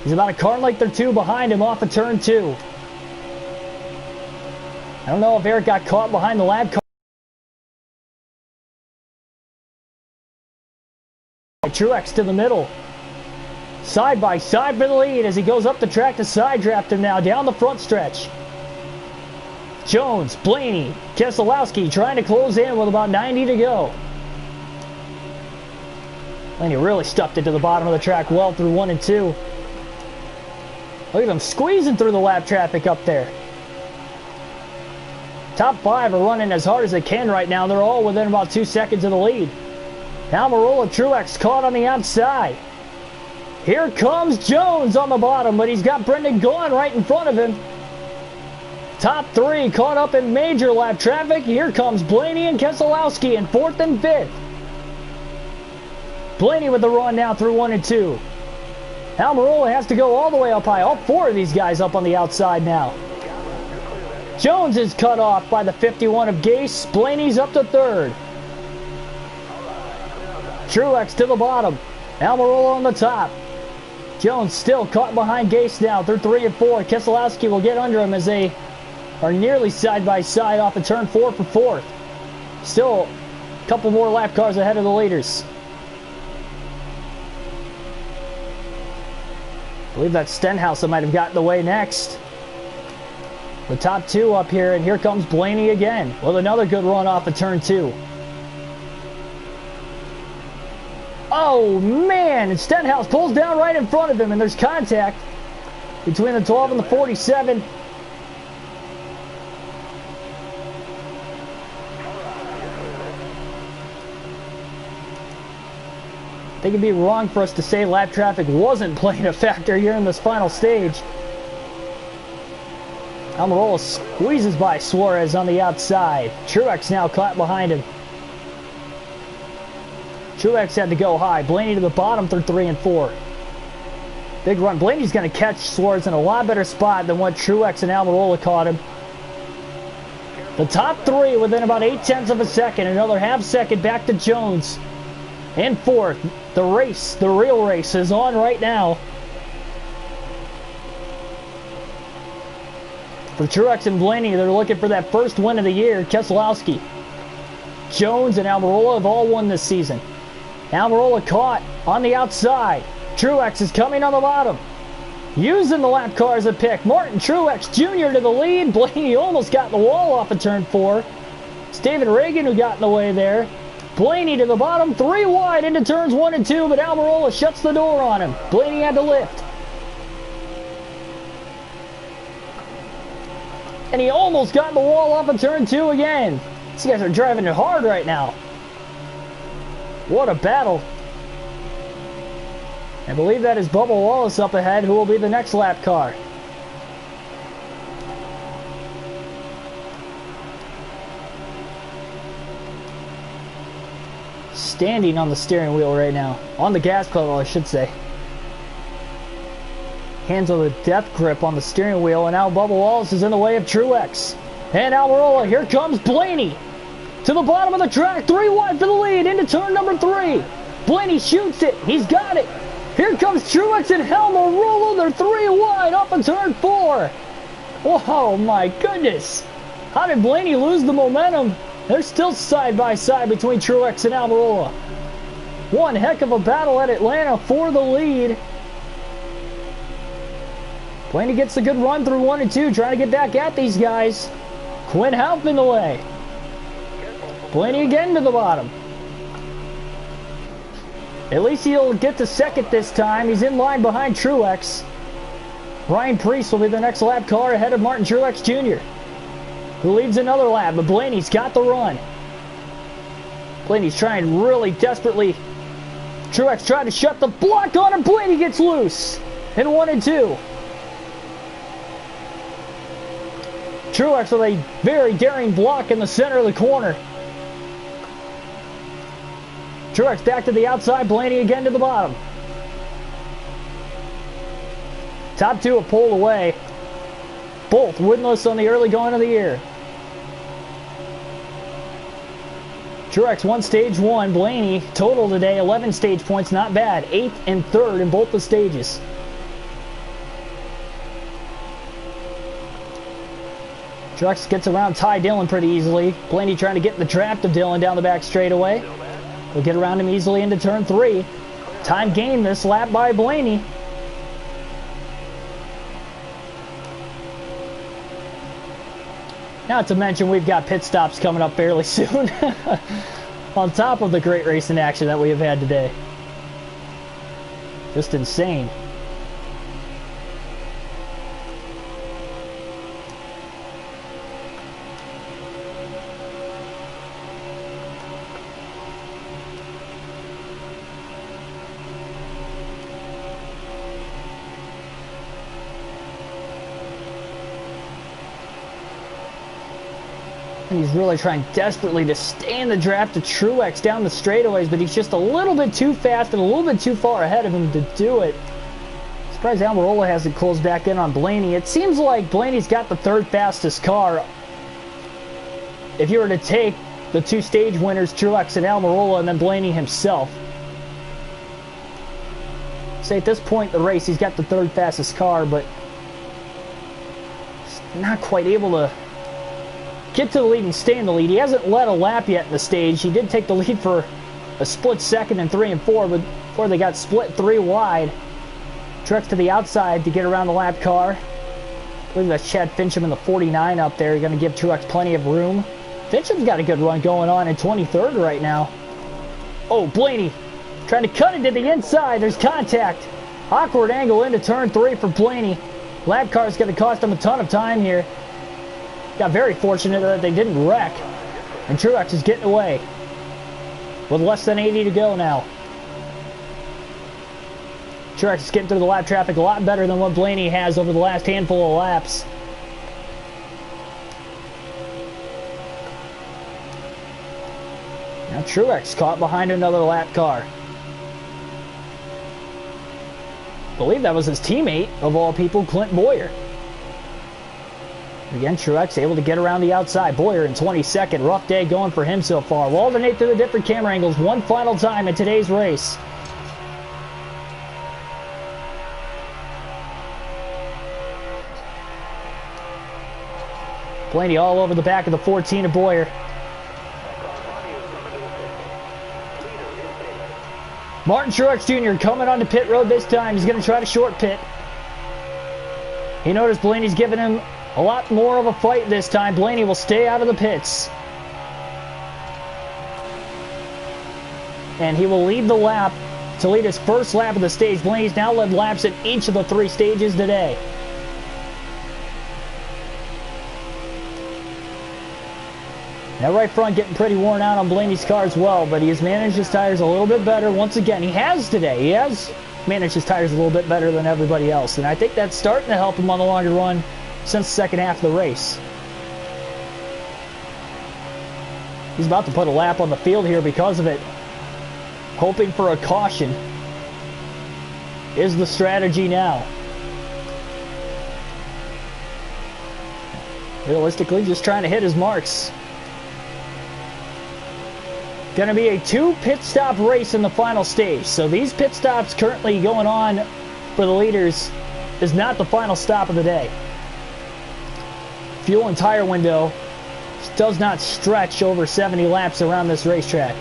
He's about a car length or 2 behind him off of turn 2. I don't know if Eric got caught behind the lab car. Truex to the middle. Side by side for the lead as he goes up the track to side draft him now down the front stretch. Jones, Blaney, Keselowski trying to close in with about 90 to go. Blaney really stuffed it to the bottom of the track well through 1 and 2. Look at them squeezing through the lap traffic up there. Top 5 are running as hard as they can right now. They're all within about 2 seconds of the lead. Almirola Truex caught on the outside. Here comes Jones on the bottom, but he's got Brendan Gaughan right in front of him. Top 3 caught up in major lap traffic. Here comes Blaney and Keselowski in 4th and 5th. Blaney with the run now through 1 and 2. Almirola has to go all the way up high. All 4 of these guys up on the outside now. Jones is cut off by the 51 of Gase. Blaney's up to 3rd. Truex to the bottom. Almirola on the top. Jones still caught behind Gase now through 3 and 4. Keselowski will get under him as they are nearly side by side off of turn 4 for 4th. Still a couple more lap cars ahead of the leaders. I believe that's Stenhouse that might have gotten away next. The top 2 up here, and here comes Blaney again with another good run off of turn 2. Oh man, and Stenhouse pulls down right in front of him, and there's contact between the 12 and the 47. I think it'd be wrong for us to say lap traffic wasn't playing a factor here in this final stage. Almirola squeezes by Suarez on the outside. Truex now caught behind him. Truex had to go high. Blaney to the bottom through 3 and 4. Big run. Blaney's going to catch Suarez in a lot better spot than what Truex and Almirola caught him. The top 3 within about 0.8 of a second. Another half second back to Jones. In 4th. The race, the real race, is on right now. For Truex and Blaney, they're looking for that first win of the year. Keselowski, Jones, and Almirola have all won this season. Almirola caught on the outside. Truex is coming on the bottom. Using the lap car as a pick. Martin Truex Jr. to the lead. Blaney almost got in the wall off of turn 4. It's David Reagan who got in the way there. Blaney to the bottom, 3 wide into turns 1 and 2, but Almirola shuts the door on him. Blaney had to lift. And he almost got in the wall off of turn 2 again. These guys are driving it hard right now. What a battle. I believe that is Bubba Wallace up ahead, who will be the next lap car. Standing on the steering wheel right now. On the gas pedal, I should say. Hands on the death grip on the steering wheel, and now Bubba Wallace is in the way of Truex. And Almirola, here comes Blaney. To the bottom of the track, 3 wide for the lead, into turn number 3. Blaney shoots it, he's got it. Here comes Truex and Almirola, they're 3 wide off of turn 4. Oh my goodness. How did Blaney lose the momentum? They're still side by side between Truex and Almirola. One heck of a battle at Atlanta for the lead. Blaney gets a good run through 1 and 2, trying to get back at these guys. Quinn Houff in the way. Blaney again to the bottom. At least he'll get to second this time. He's in line behind Truex. Ryan Preece will be the next lap car ahead of Martin Truex Jr., who leads another lap, but Blaney's got the run. Blaney's trying really desperately. Truex trying to shut the block on him. Blaney gets loose in 1 and 2. Truex with a very daring block in the center of the corner. Truex back to the outside. Blaney again to the bottom. Top 2 have pulled away. Both winless on the early going of the year. Truex won stage 1. Blaney total today 11 stage points, not bad. 8th and 3rd in both the stages. Truex gets around Ty Dillon pretty easily. Blaney trying to get in the draft of Dillon down the back straightaway. Will get around him easily into turn 3. Time gained this lap by Blaney. Not to mention we've got pit stops coming up fairly soon. On top of the great racing action that we have had today. Just insane. And he's really trying desperately to stay in the draft to Truex down the straightaways, but he's just a little bit too fast and a little bit too far ahead of him to do it. Surprised Almirola hasn't closed back in on Blaney. It seems like Blaney's got the third fastest car. If you were to take the two stage winners, Truex and Almirola, and then Blaney himself. Say at this point in the race, he's got the third fastest car, but not quite able to get to the lead and stay in the lead. He hasn't led a lap yet in the stage. He did take the lead for a split second in 3 and 4, but before they got split 3 wide. Truex to the outside to get around the lap car. I believe that's Chad Fincham in the 49 up there. You're going to give Truex plenty of room. Fincham's got a good run going on in 23rd right now. Oh, Blaney trying to cut it to the inside. There's contact. Awkward angle into turn 3 for Blaney. Lap car is going to cost him a ton of time here. Got very fortunate that they didn't wreck. And Truex is getting away with less than 80 to go now. Truex is getting through the lap traffic a lot better than what Blaney has over the last handful of laps. Now Truex caught behind another lap car. I believe that was his teammate, of all people, Clint Boyer. Again, Truex able to get around the outside. Boyer in 22nd. Rough day going for him so far. We'll alternate through the different camera angles one final time in today's race. Blaney all over the back of the 14 of Boyer. Martin Truex Jr. coming onto pit road this time. He's going to try to short pit. He noticed Blaney's giving him a lot more of a fight this time. Blaney will stay out of the pits. And he will lead the lap to lead his first lap of the stage. Blaney's now led laps at each of the 3 stages today. Now right front getting pretty worn out on Blaney's car as well, but he has managed his tires a little bit better. Once again, he has today. He has managed his tires a little bit better than everybody else, and I think that's starting to help him on the longer run since the second half of the race. He's about to put a lap on the field here because of it. Hoping for a caution is the strategy now. Realistically, just trying to hit his marks. Going to be a 2 pit stop race in the final stage. So these pit stops currently going on for the leaders is not the final stop of the day. Fuel and tire window does not stretch over 70 laps around this racetrack.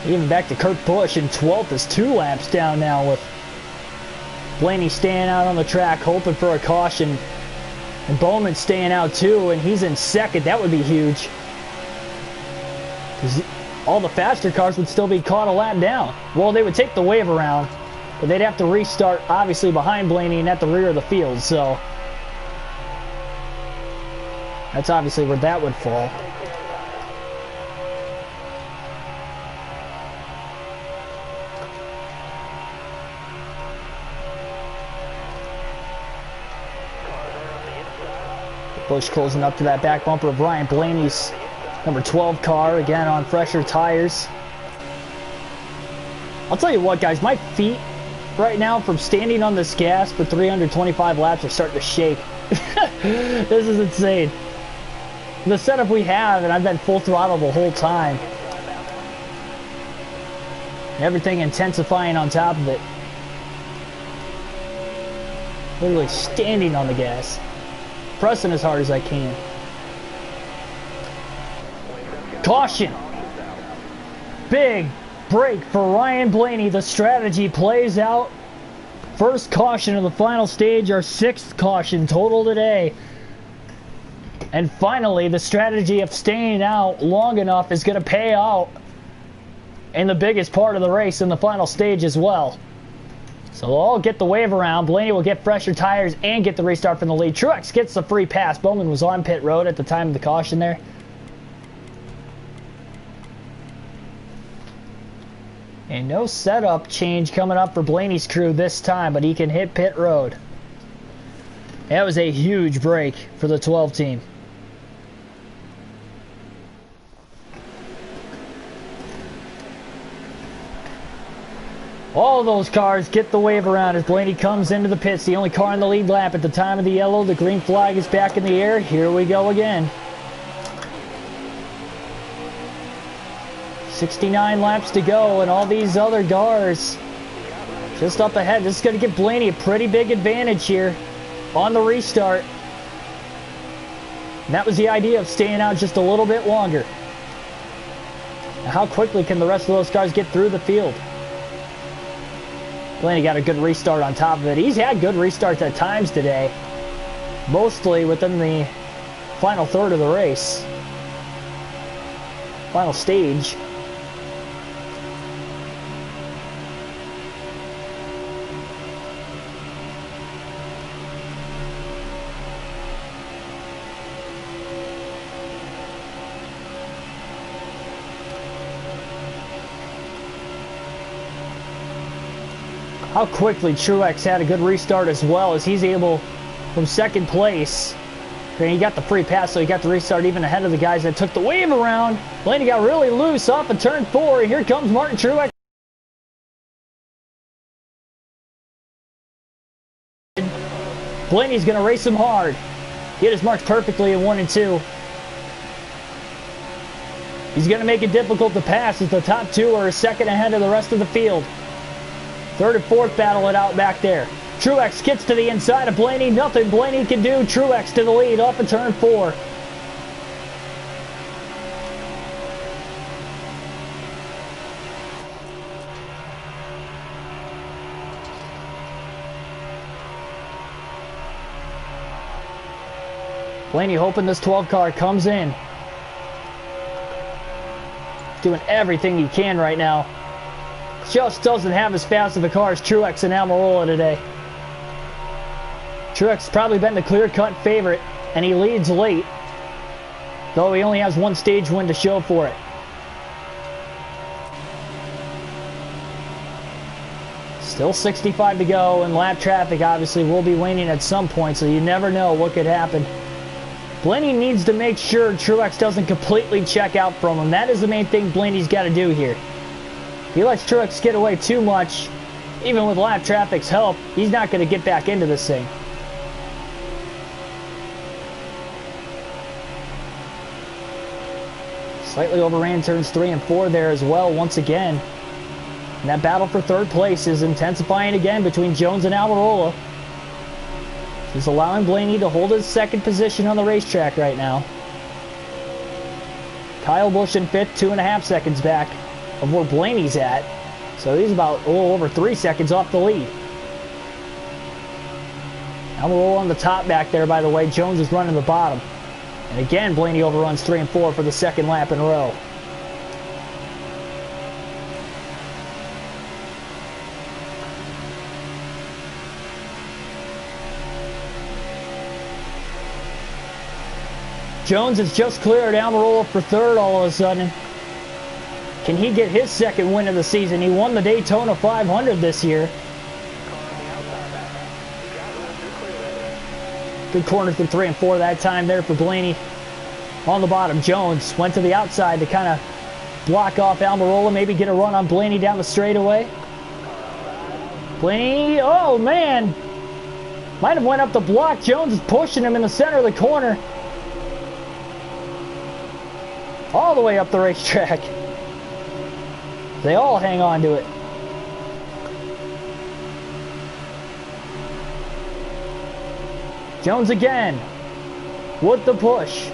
Even back to Kurt Busch in 12th is 2 laps down now, with Blaney staying out on the track hoping for a caution. And Bowman staying out too, and he's in 2nd. That would be huge. Because all the faster cars would still be caught a lap down. Well, they would take the wave around, but they'd have to restart obviously behind Blaney and at the rear of the field. So that's obviously where that would fall. Busch closing up to that back bumper of Ryan Blaney's number 12 car, again on fresher tires. I'll tell you what, guys, my feet right now from standing on this gas for 325 laps are starting to shake. This is insane. The setup we have, and I've been full throttle the whole time. Everything intensifying on top of it. Literally standing on the gas. Pressing as hard as I can. Caution! Big break for Ryan Blaney. The strategy plays out. First caution of the final stage, our 6th caution total today. And finally, the strategy of staying out long enough is going to pay out in the biggest part of the race in the final stage as well. So they'll all get the wave around. Blaney will get fresher tires and get the restart from the lead. Truex gets the free pass. Bowman was on pit road at the time of the caution there. And no setup change coming up for Blaney's crew this time, but he can hit pit road. That was a huge break for the 12 team. All those cars get the wave around as Blaney comes into the pits. The only car in the lead lap at the time of the yellow. The green flag is back in the air. Here we go again. 69 laps to go, and all these other cars just up ahead. This is going to give Blaney a pretty big advantage here on the restart. And that was the idea of staying out just a little bit longer. Now, how quickly can the rest of those cars get through the field? Blaney got a good restart on top of it. He's had good restarts at times today, mostly within the final third of the race, final stage. How quickly Truex had a good restart as well, as he's able from second place. And he got the free pass, so he got the restart even ahead of the guys that took the wave around. Blaney got really loose off of turn 4, and here comes Martin Truex. Blaney's going to race him hard. He hit his marks perfectly in 1 and 2. He's going to make it difficult to pass as the top 2 are a second ahead of the rest of the field. Third and fourth battle it out back there. Truex gets to the inside of Blaney. Nothing Blaney can do. Truex to the lead off of turn 4. Blaney hoping this 12 car comes in. Doing everything he can right now. Just doesn't have as fast of a car as Truex and Almirola today. Truex has probably been the clear-cut favorite, and he leads late, though he only has 1 stage win to show for it. Still 65 to go, and lap traffic obviously will be waning at some point, so you never know what could happen. Blaney needs to make sure Truex doesn't completely check out from him. That is the main thing Blaney's got to do here. If he lets Truex get away too much, even with lap traffic's help, he's not going to get back into this thing. Slightly overran turns 3 and 4 there as well once again. And that battle for third place is intensifying again between Jones and Almirola. He's allowing Blaney to hold his second position on the racetrack right now. Kyle Busch in 5th, 2.5 seconds back of where Blaney's at. So he's about a little over 3 seconds off the lead. Almirola on the top back there, by the way. Jones is running the bottom. And again, Blaney overruns 3 and 4 for the second lap in a row. Jones has just cleared Almirola for third all of a sudden. Can he get his second win of the season? He won the Daytona 500 this year. Good corner through 3 and 4 that time there for Blaney. On the bottom, Jones went to the outside to kind of block off Almirola, maybe get a run on Blaney down the straightaway. Blaney, oh man! Might have went up the block. Jones is pushing him in the center of the corner. All the way up the racetrack. They all hang on to it. Jones again with the push.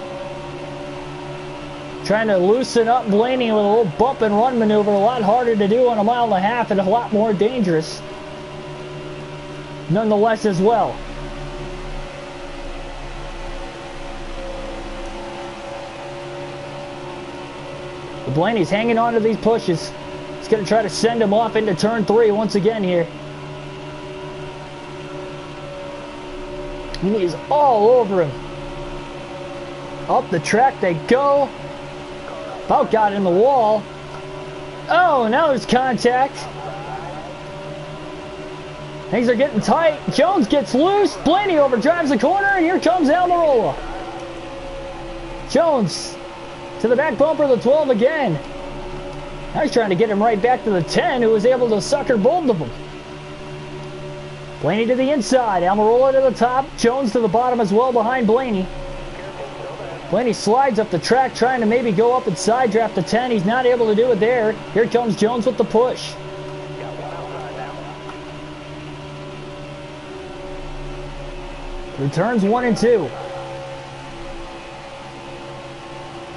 Trying to loosen up Blaney with a little bump and run maneuver. A lot harder to do on a 1.5 miles and a lot more dangerous. Nonetheless as well. But Blaney's hanging on to these pushes. He's going to try to send him off into turn 3 once again here. He is all over him. Up the track they go. About got in the wall. Oh, now there's contact. Things are getting tight. Jones gets loose. Blaney overdrives the corner, and here comes Almirola. Jones to the back bumper of the 12 again. Now he's trying to get him right back to the 10, who was able to sucker both of them. Blaney to the inside. Almirola to the top. Jones to the bottom as well behind Blaney. Blaney slides up the track trying to maybe go up and side draft the 10. He's not able to do it there. Here comes Jones with the push. Returns 1 and 2.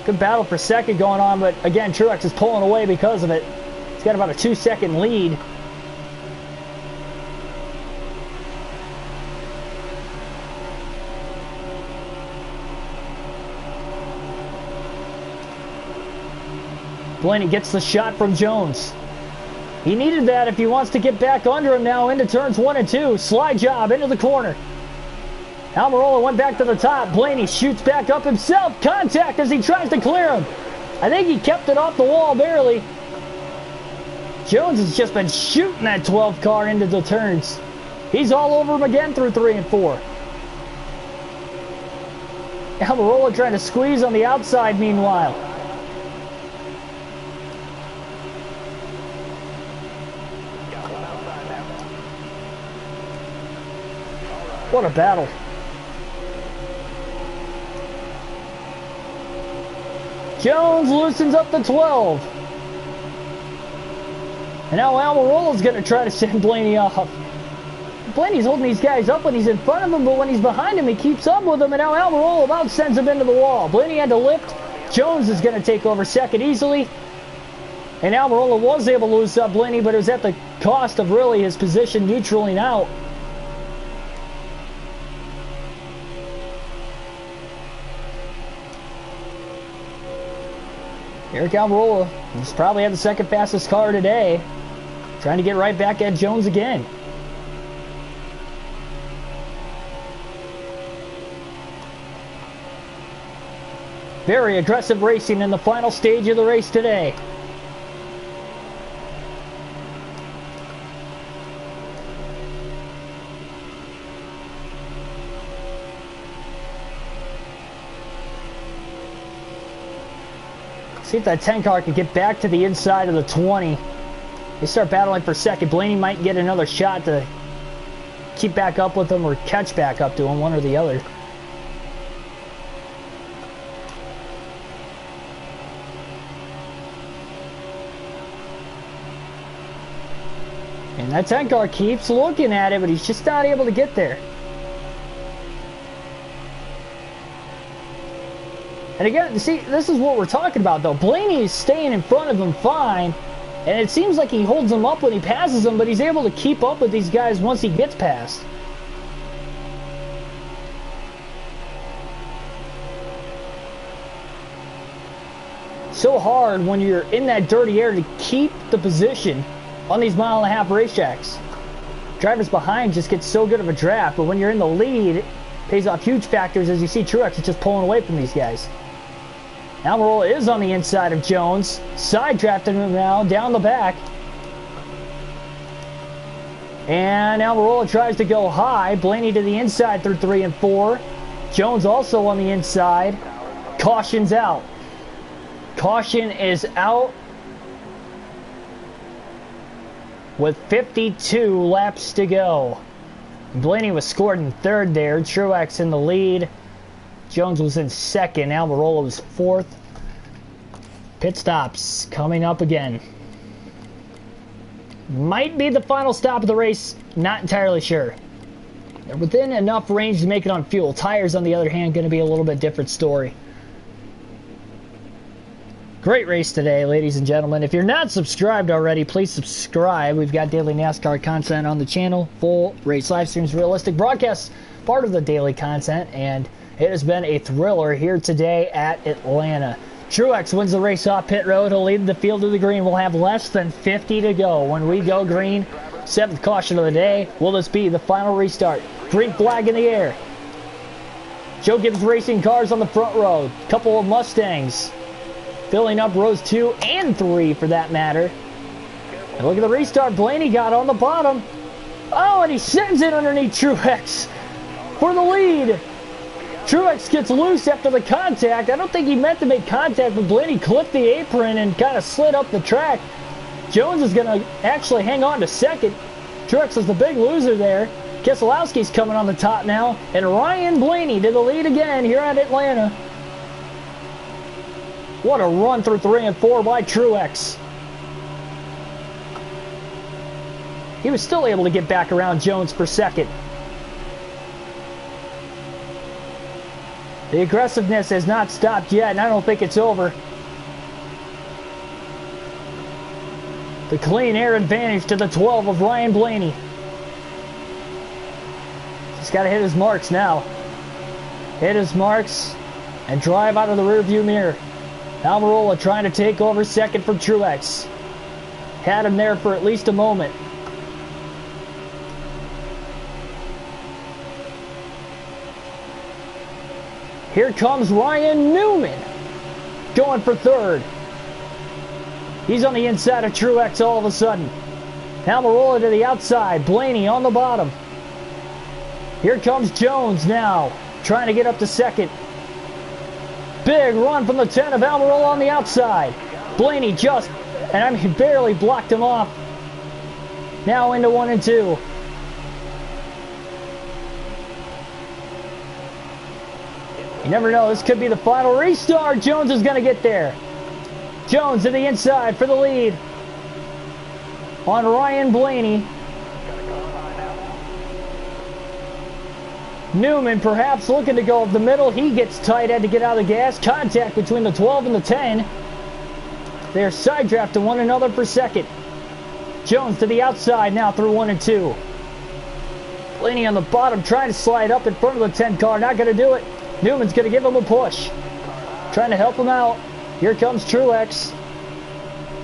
Good battle for second going on, but again, Truex is pulling away because of it. He's got about a 2-second lead. Blaney gets the shot from Jones. He needed that if he wants to get back under him now into turns 1 and 2. Slide job into the corner. Almirola went back to the top. Blaney shoots back up himself. Contact as he tries to clear him. I think he kept it off the wall barely. Jones has just been shooting that 12 car into the turns. He's all over him again through 3 and 4. Almirola trying to squeeze on the outside meanwhile. What a battle. Jones loosens up the 12. And now Almirola's going to try to send Blaney off. Blaney's holding these guys up when he's in front of him, but when he's behind him, he keeps up with them, and now Almirola about sends him into the wall. Blaney had to lift. Jones is going to take over second easily. And Almirola was able to loose up Blaney, but it was at the cost of really his position neutraling out. Eric Almirola has probably had the second fastest car today. Trying to get right back at Jones again. Very aggressive racing in the final stage of the race today. See if that 10 car can get back to the inside of the 20. They start battling for second. Blaney might get another shot to keep back up with him or catch back up to him, one or the other. And that 10 car keeps looking at it, but he's just not able to get there. And again, see, this is what we're talking about, though. Blaney is staying in front of him fine, and it seems like he holds him up when he passes him, but he's able to keep up with these guys once he gets past. So hard when you're in that dirty air to keep the position on these mile-and-a-half racetracks. Drivers behind just get so good of a draft, but when you're in the lead, it pays off huge factors as you see Truex is just pulling away from these guys. Almirola is on the inside of Jones. Side drafting him now down the back. And Almirola tries to go high. Blaney to the inside through 3 and 4. Jones also on the inside. Caution's out. Caution is out with 52 laps to go. Blaney was scored in third there. Truex in the lead. Jones was in second. Almirola was fourth. Pit stops coming up again. Might be the final stop of the race. Not entirely sure. They're within enough range to make it on fuel. Tires, on the other hand, going to be a little bit different story. Great race today, ladies and gentlemen. If you're not subscribed already, please subscribe. We've got daily NASCAR content on the channel. Full race live streams, realistic broadcasts, part of the daily content. And it has been a thriller here today at Atlanta. Truex wins the race off pit road. He'll lead the field to the green. We'll have less than 50 to go. When we go green, 7th caution of the day. Will this be the final restart? Green flag in the air. Joe Gibbs Racing cars on the front row. Couple of Mustangs filling up rows 2 and 3 for that matter. And look at the restart Blaney got on the bottom. Oh, and he sends it underneath Truex for the lead. Truex gets loose after the contact. I don't think he meant to make contact, but Blaney clipped the apron and kind of slid up the track. Jones is going to actually hang on to second. Truex was the big loser there. Keselowski's coming on the top now. And Ryan Blaney to the lead again here at Atlanta. What a run through 3 and 4 by Truex. He was still able to get back around Jones for second. The aggressiveness has not stopped yet, and I don't think it's over. The clean air advantage to the 12 of Ryan Blaney. He's got to hit his marks now. Hit his marks and drive out of the rearview mirror. Almirola trying to take over second from Truex. Had him there for at least a moment. Here comes Ryan Newman going for third. He's on the inside of Truex all of a sudden. Almirola to the outside. Blaney on the bottom. Here comes Jones now, trying to get up to second. Big run from the 10 of Almirola on the outside. Blaney just, and I mean barely blocked him off. Now into 1 and 2. You never know, this could be the final restart. Jones is going to get there. Jones to the inside for the lead on Ryan Blaney. Newman perhaps looking to go up the middle. He gets tight, had to get out of the gas. Contact between the 12 and the 10. They're side drafting one another for second. Jones to the outside now through 1 and 2. Blaney on the bottom trying to slide up in front of the 10 car. Not going to do it. Newman's going to give him a push. Trying to help him out. Here comes Truex.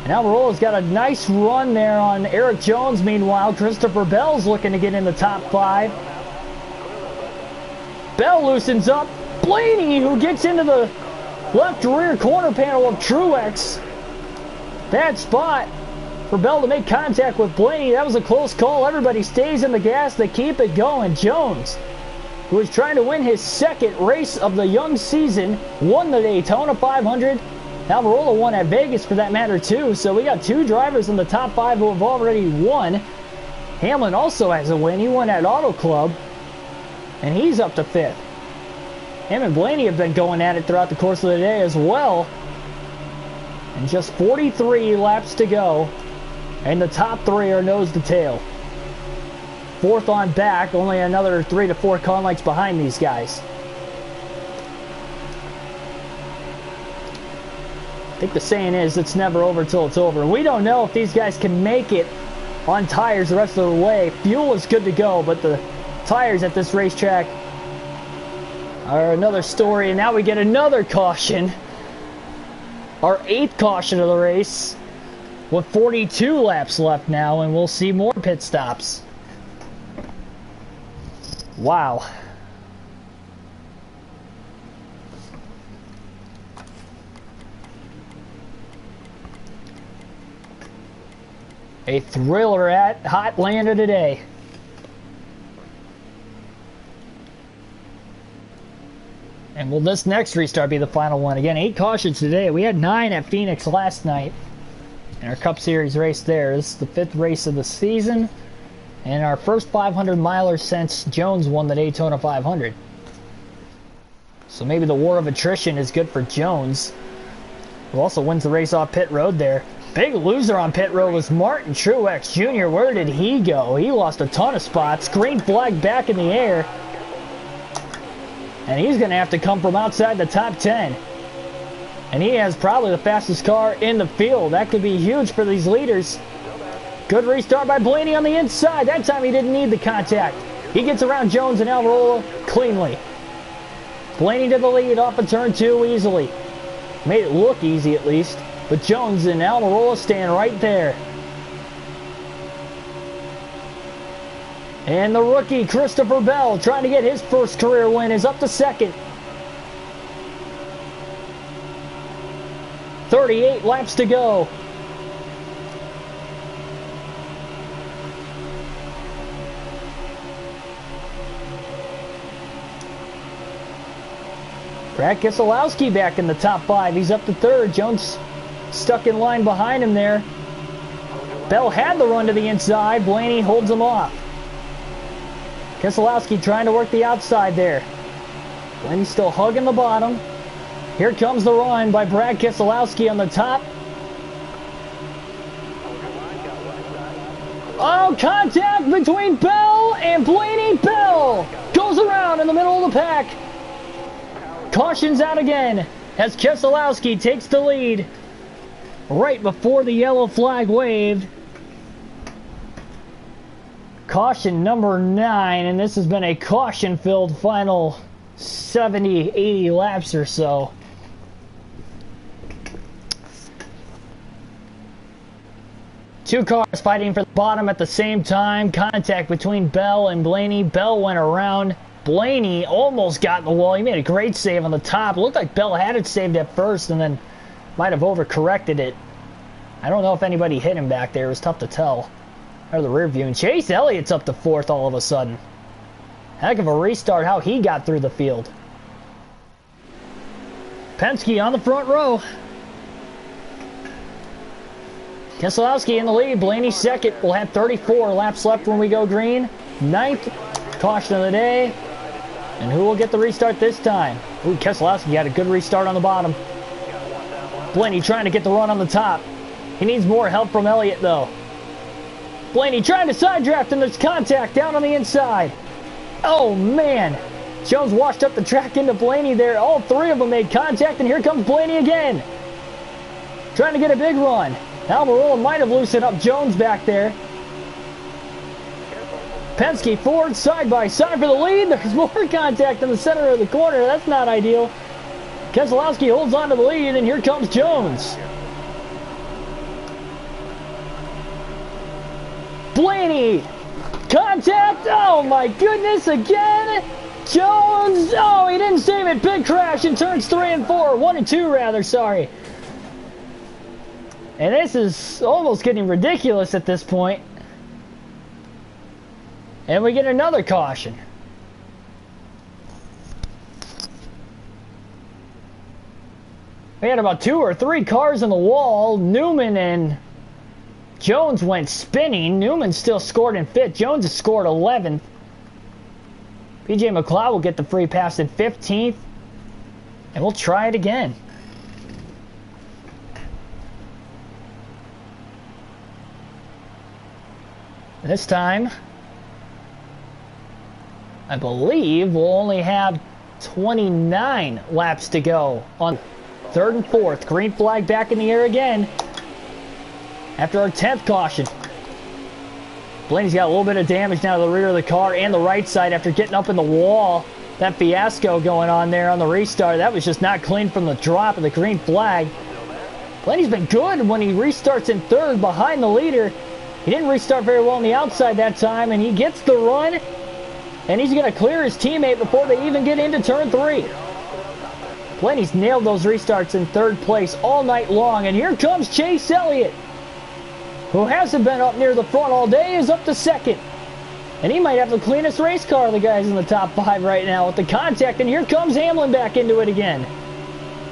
And Almirola's got a nice run there on Eric Jones. Meanwhile, Christopher Bell's looking to get in the top 5. Bell loosens up. Blaney, who gets into the left rear corner panel of Truex. Bad spot for Bell to make contact with Blaney. That was a close call. Everybody stays in the gas. They keep it going. Jones, who was trying to win his second race of the young season, won the Daytona 500. Almirola won at Vegas for that matter too. So we got 2 drivers in the top 5 who have already won. Hamlin also has a win. He won at Auto Club, and he's up to 5th. Him and Blaney have been going at it throughout the course of the day as well. And just 43 laps to go, and the top 3 are nose to tail. 4th on back, only another 3 to 4 car lengths behind these guys. I think the saying is, it's never over till it's over. We don't know if these guys can make it on tires the rest of the way. Fuel is good to go, but the tires at this racetrack are another story. And now we get another caution. Our 8th caution of the race with 42 laps left now, and we'll see more pit stops. Wow. A thriller at Hotlanta today. And will this next restart be the final one? Again, 8 cautions today. We had 9 at Phoenix last night in our Cup Series race there. This is the 5th race of the season, and our first 500 miler since Jones won the Daytona 500. So maybe the war of attrition is good for Jones, who also wins the race off pit road there. Big loser on pit road was Martin Truex Jr. Where did he go? He lost a ton of spots. Green flag back in the air. And he's going to have to come from outside the top 10. And he has probably the fastest car in the field. That could be huge for these leaders. Good restart by Blaney on the inside. That time he didn't need the contact. He gets around Jones and Almirola cleanly. Blaney to the lead off of turn 2 easily. Made it look easy at least. But Jones and Almirola stand right there. And the rookie, Christopher Bell, trying to get his first career win, is up to second. 38 laps to go. Brad Keselowski back in the top 5. He's up to 3rd. Jones stuck in line behind him there. Bell had the run to the inside. Blaney holds him off. Keselowski trying to work the outside there. Blaney still hugging the bottom. Here comes the run by Brad Keselowski on the top. Oh, contact between Bell and Blaney. Bell goes around in the middle of the pack. Caution's out again as Keselowski takes the lead right before the yellow flag waved. Caution number 9, and this has been a caution-filled final 70, 80 laps or so. Two cars fighting for the bottom at the same time. Contact between Bell and Blaney. Bell went around. Blaney almost got in the wall. He made a great save on the top. It looked like Bell had it saved at first and then might have overcorrected it. I don't know if anybody hit him back there. It was tough to tell out of the rear view. And Chase Elliott's up to 4th all of a sudden. Heck of a restart how he got through the field. Penske on the front row. Keselowski in the lead. Blaney 2nd. We'll have 34 laps left when we go green. 9th caution of the day. And who will get the restart this time? Ooh, Keselowski had a good restart on the bottom. Blaney trying to get the run on the top. He needs more help from Elliott, though. Blaney trying to side draft, and there's contact down on the inside. Oh, man. Jones washed up the track into Blaney there. All 3 of them made contact, and here comes Blaney again. Trying to get a big run. Almirola might have loosened up Jones back there. Penske forward, side by side for the lead. There's more contact in the center of the corner. That's not ideal. Keselowski holds on to the lead, and here comes Jones. Blaney! Contact! Oh my goodness, again! Jones! Oh, he didn't save it. Big crash in turns 3 and 4. 1 and 2, rather, sorry. And this is almost getting ridiculous at this point. And we get another caution. We had about 2 or 3 cars on the wall. Newman and Jones went spinning. Newman still scored in 5th. Jones has scored 11th. PJ McLeod will get the free pass in 15th. And we'll try it again. This time, I believe we'll only have 29 laps to go on 3rd and 4th. Green flag back in the air again after our 10th caution. Blaney's got a little bit of damage now to the rear of the car and the right side after getting up in the wall. That fiasco going on there on the restart, that was just not clean from the drop of the green flag. Blaney's been good when he restarts in 3rd behind the leader. He didn't restart very well on the outside that time, and he gets the run. And he's going to clear his teammate before they even get into turn 3. Blaney's nailed those restarts in 3rd place all night long. And here comes Chase Elliott, who hasn't been up near the front all day, is up to 2nd. And he might have the cleanest race car of the guys in the top 5 right now with the contact. And here comes Hamlin back into it again.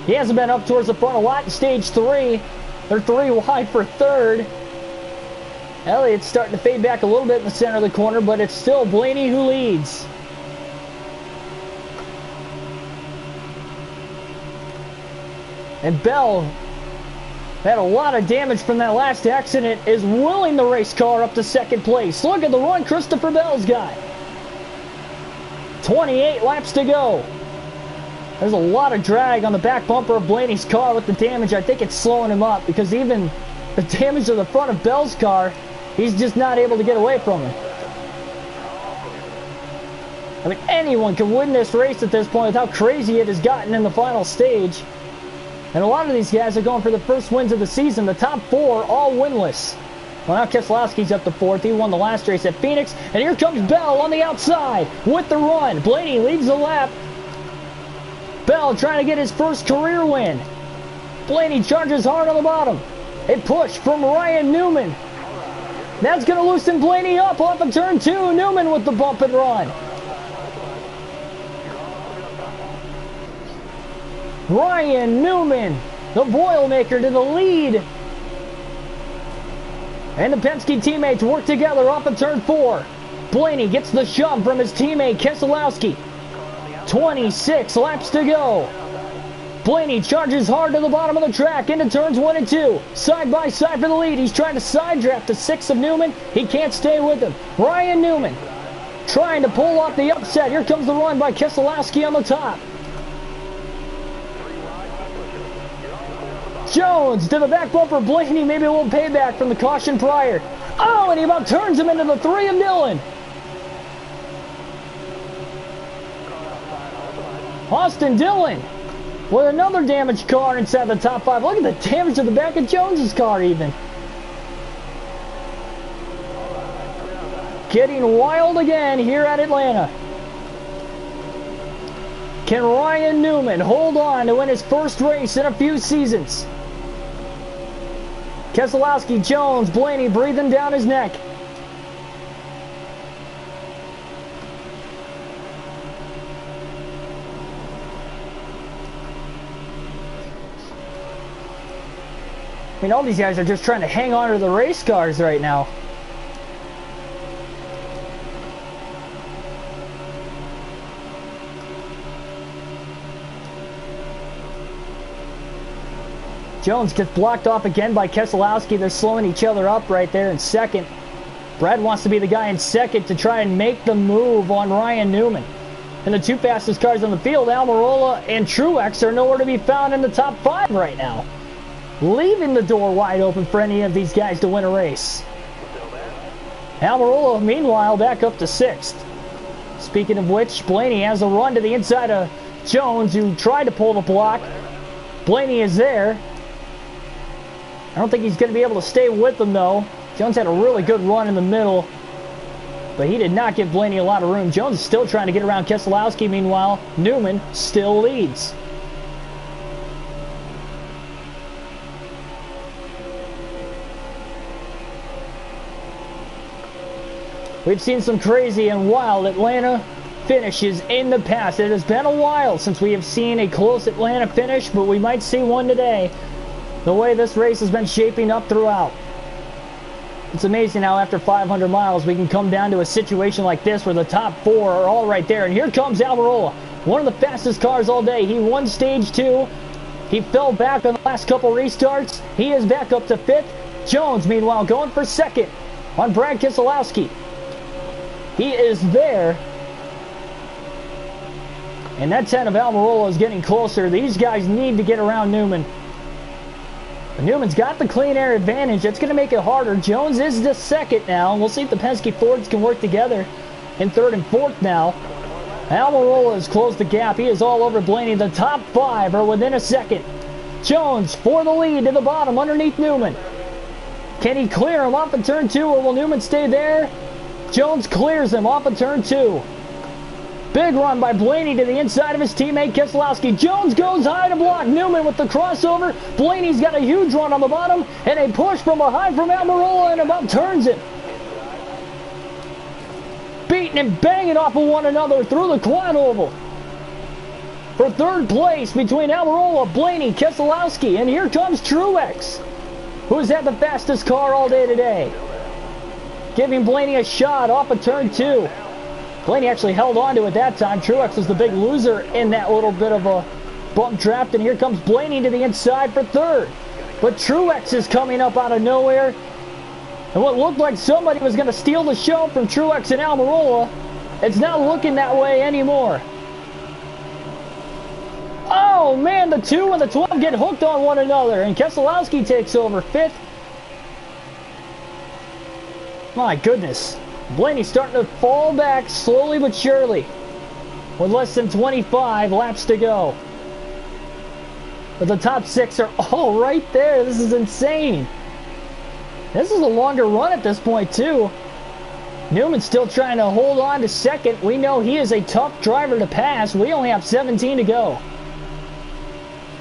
He hasn't been up towards the front a lot in stage 3. They're 3 wide for 3rd. Elliott's starting to fade back a little bit in the center of the corner, but it's still Blaney who leads. And Bell had a lot of damage from that last accident, is willing the race car up to 2nd place. Look at the run Christopher Bell's got. 28 laps to go. There's a lot of drag on the back bumper of Blaney's car with the damage. I think it's slowing him up because even the damage to the front of Bell's car, he's just not able to get away from him. I mean, anyone can win this race at this point with how crazy it has gotten in the final stage. And a lot of these guys are going for the first wins of the season. The top 4 all winless. Well, now Keselowski's up to 4th. He won the last race at Phoenix. And here comes Bell on the outside with the run. Blaney leads the lap. Bell trying to get his first career win. Blaney charges hard on the bottom. A push from Ryan Newman. That's going to loosen Blaney up off of turn 2. Newman with the bump and run. Ryan Newman, the Boilermaker, to the lead. And the Penske teammates work together off of turn 4. Blaney gets the shove from his teammate Keselowski. 26 laps to go. Blaney charges hard to the bottom of the track into turns 1 and 2. Side by side for the lead. He's trying to side draft the 6 of Newman. He can't stay with him. Ryan Newman trying to pull off the upset. Here comes the run by Keselowski on the top. Jones to the back bumper. Blaney, maybe a little payback from the caution prior. Oh, and he about turns him into the 3 of Dillon. Austin Dillon with another damaged car inside the top 5. Look at the damage to the back of Jones's car even. Getting wild again here at Atlanta. Can Ryan Newman hold on to win his first race in a few seasons? Keselowski, Jones, Blaney breathing down his neck. I mean, all these guys are just trying to hang on to the race cars right now. Jones gets blocked off again by Keselowski. They're slowing each other up right there in second. Brad wants to be the guy in second to try and make the move on Ryan Newman. And the 2 fastest cars on the field, Almirola and Truex, are nowhere to be found in the top 5 right now, leaving the door wide open for any of these guys to win a race. Almirola, meanwhile, back up to 6th. Speaking of which, Blaney has a run to the inside of Jones, who tried to pull the block. Blaney is there. I don't think he's going to be able to stay with them, though. Jones had a really good run in the middle, but he did not give Blaney a lot of room. Jones is still trying to get around Keselowski. Meanwhile, Newman still leads. We've seen some crazy and wild Atlanta finishes in the past. It has been a while since we have seen a close Atlanta finish, but we might see one today. The way this race has been shaping up throughout. It's amazing how after 500 miles we can come down to a situation like this where the top 4 are all right there. And here comes Almirola, one of the fastest cars all day. He won stage 2. He fell back on the last couple restarts. He is back up to 5th. Jones, meanwhile, going for 2nd on Brad Keselowski. He is there. And that 10 of Almirola is getting closer. These guys need to get around Newman. But Newman's got the clean air advantage. That's going to make it harder. Jones is the 2nd now. We'll see if the Penske Fords can work together in 3rd and 4th now. Almirola has closed the gap. He is all over Blaney. The top 5 are within a 2nd. Jones for the lead to the bottom underneath Newman. Can he clear him off of turn 2, or will Newman stay there? Jones clears him off of turn 2. Big run by Blaney to the inside of his teammate Keselowski. Jones goes high to block Newman with the crossover. Blaney's got a huge run on the bottom, and a push from behind from Almirola, and about turns him. Beating and banging off of one another through the quad oval. For 3rd place between Almirola, Blaney, Keselowski, and here comes Truex, who's had the fastest car all day today. Giving Blaney a shot off of turn 2. Blaney actually held on to it that time. Truex was the big loser in that little bit of a bump draft, and here comes Blaney to the inside for 3rd. But Truex is coming up out of nowhere, and what looked like somebody was going to steal the show from Truex and Almirola, it's not looking that way anymore. Oh man, the 2 and the 12 get hooked on one another, and Keselowski takes over 5th. My goodness. Blaney's starting to fall back slowly but surely with less than 25 laps to go. But the top 6 are all right there. This is insane. This is a longer run at this point too. Newman's still trying to hold on to 2nd. We know he is a tough driver to pass. We only have 17 to go.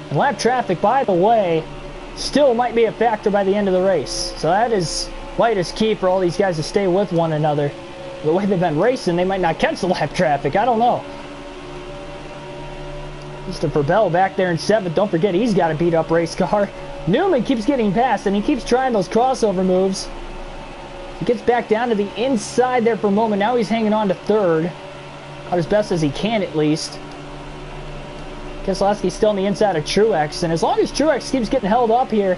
And lap traffic, by the way, still might be a factor by the end of the race. So that is quite as key for all these guys to stay with one another. The way they've been racing, they might not catch the lap traffic. I don't know. Christopher Bell back there in 7th. Don't forget, he's got a beat-up race car. Newman keeps getting past, and he keeps trying those crossover moves. He gets back down to the inside there for a moment. Now he's hanging on to 3rd. Out as best as he can, at least. Keselowski's still on the inside of Truex, and as long as Truex keeps getting held up here,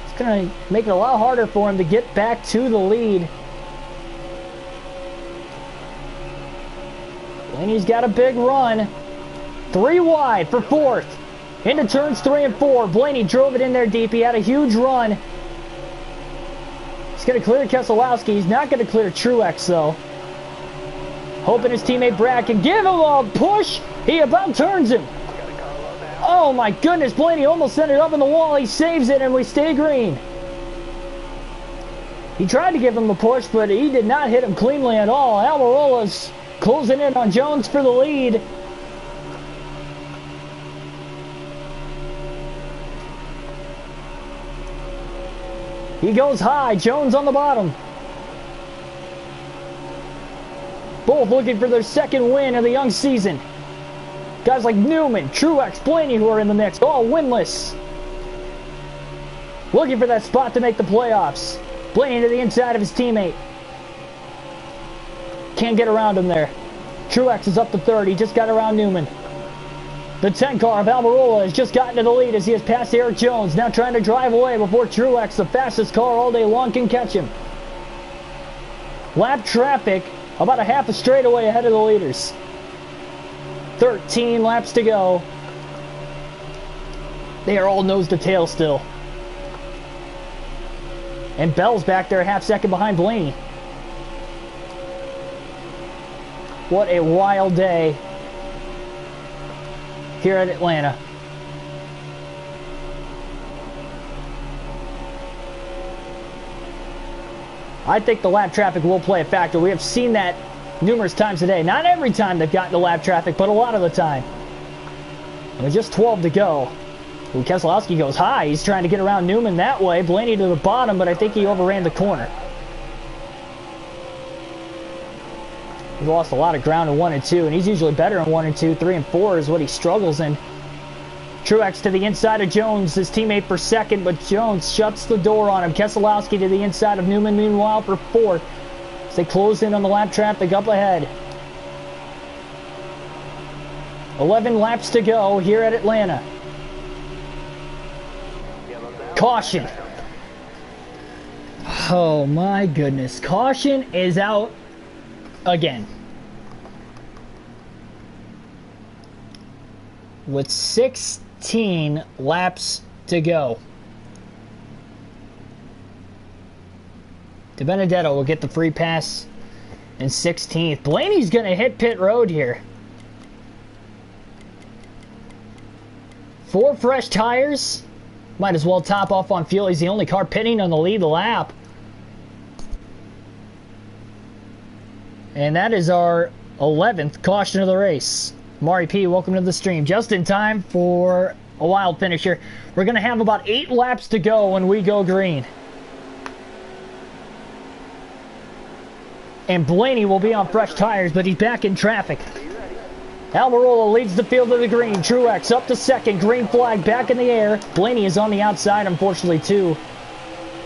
it's going to make it a lot harder for him to get back to the lead. Blaney's got a big run. 3 wide for 4th. Into turns 3 and 4. Blaney drove it in there deep. He had a huge run. He's going to clear Keselowski. He's not going to clear Truex, though. Hoping his teammate Brad can give him a push. He about turns him. Oh my goodness, Blaney almost sent it up in the wall. He saves it and we stay green. He tried to give him a push, but he did not hit him cleanly at all. Almirola's closing in on Jones for the lead. He goes high, Jones on the bottom. Both looking for their 2nd win of the young season. Guys like Newman, Truex, Blaney who are in the mix, all winless. Looking for that spot to make the playoffs. Blaney to the inside of his teammate. Can't get around him there. Truex is up to 3rd. He just got around Newman. The 10 car of Almirola has just gotten to the lead as he has passed Eric Jones. Now trying to drive away before Truex, the fastest car all day long, can catch him. Lap traffic about a half a straightaway ahead of the leaders. 13 laps to go. They are all nose to tail still. And Bell's back there a half second behind Blaney. What a wild day here at Atlanta. I think the lap traffic will play a factor. We have seen that numerous times today. Not every time they've gotten to lap traffic, but a lot of the time. And with just 12 to go. Ooh, Keselowski goes high. He's trying to get around Newman that way. Blaney to the bottom, but I think he overran the corner. He lost a lot of ground in 1 and 2, and he's usually better in 1 and 2. 3 and 4 is what he struggles in. Truex to the inside of Jones, his teammate for 2nd, but Jones shuts the door on him. Keselowski to the inside of Newman, meanwhile, for 4th. As they close in on the lap traffic up ahead. 11 laps to go here at Atlanta. Caution. Oh my goodness. Caution is out again. With 16 laps to go. De Benedetto will get the free pass in 16th. Blaney's going to hit pit road here. 4 fresh tires. Might as well top off on fuel. He's the only car pitting on the lead lap. And that is our 11th caution of the race. Mari P, welcome to the stream. Just in time for a wild finish here. We're going to have about 8 laps to go when we go green. And Blaney will be on fresh tires, but he's back in traffic. Almirola leads the field to the green. Truex up to 2nd. Green flag back in the air. Blaney is on the outside, unfortunately, too.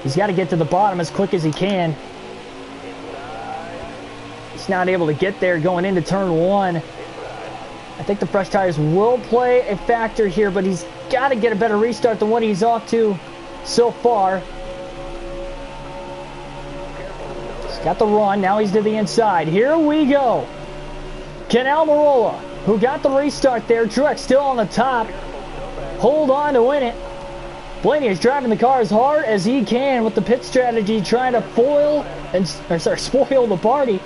He's got to get to the bottom as quick as he can. He's not able to get there going into turn 1. I think the fresh tires will play a factor here, but he's got to get a better restart than what he's off to so far. He's got the run. Now he's to the inside. Here we go. Can Almirola, who got the restart there, Truex still on the top, hold on to win it. Blaney is driving the car as hard as he can with the pit strategy, trying to spoil the party.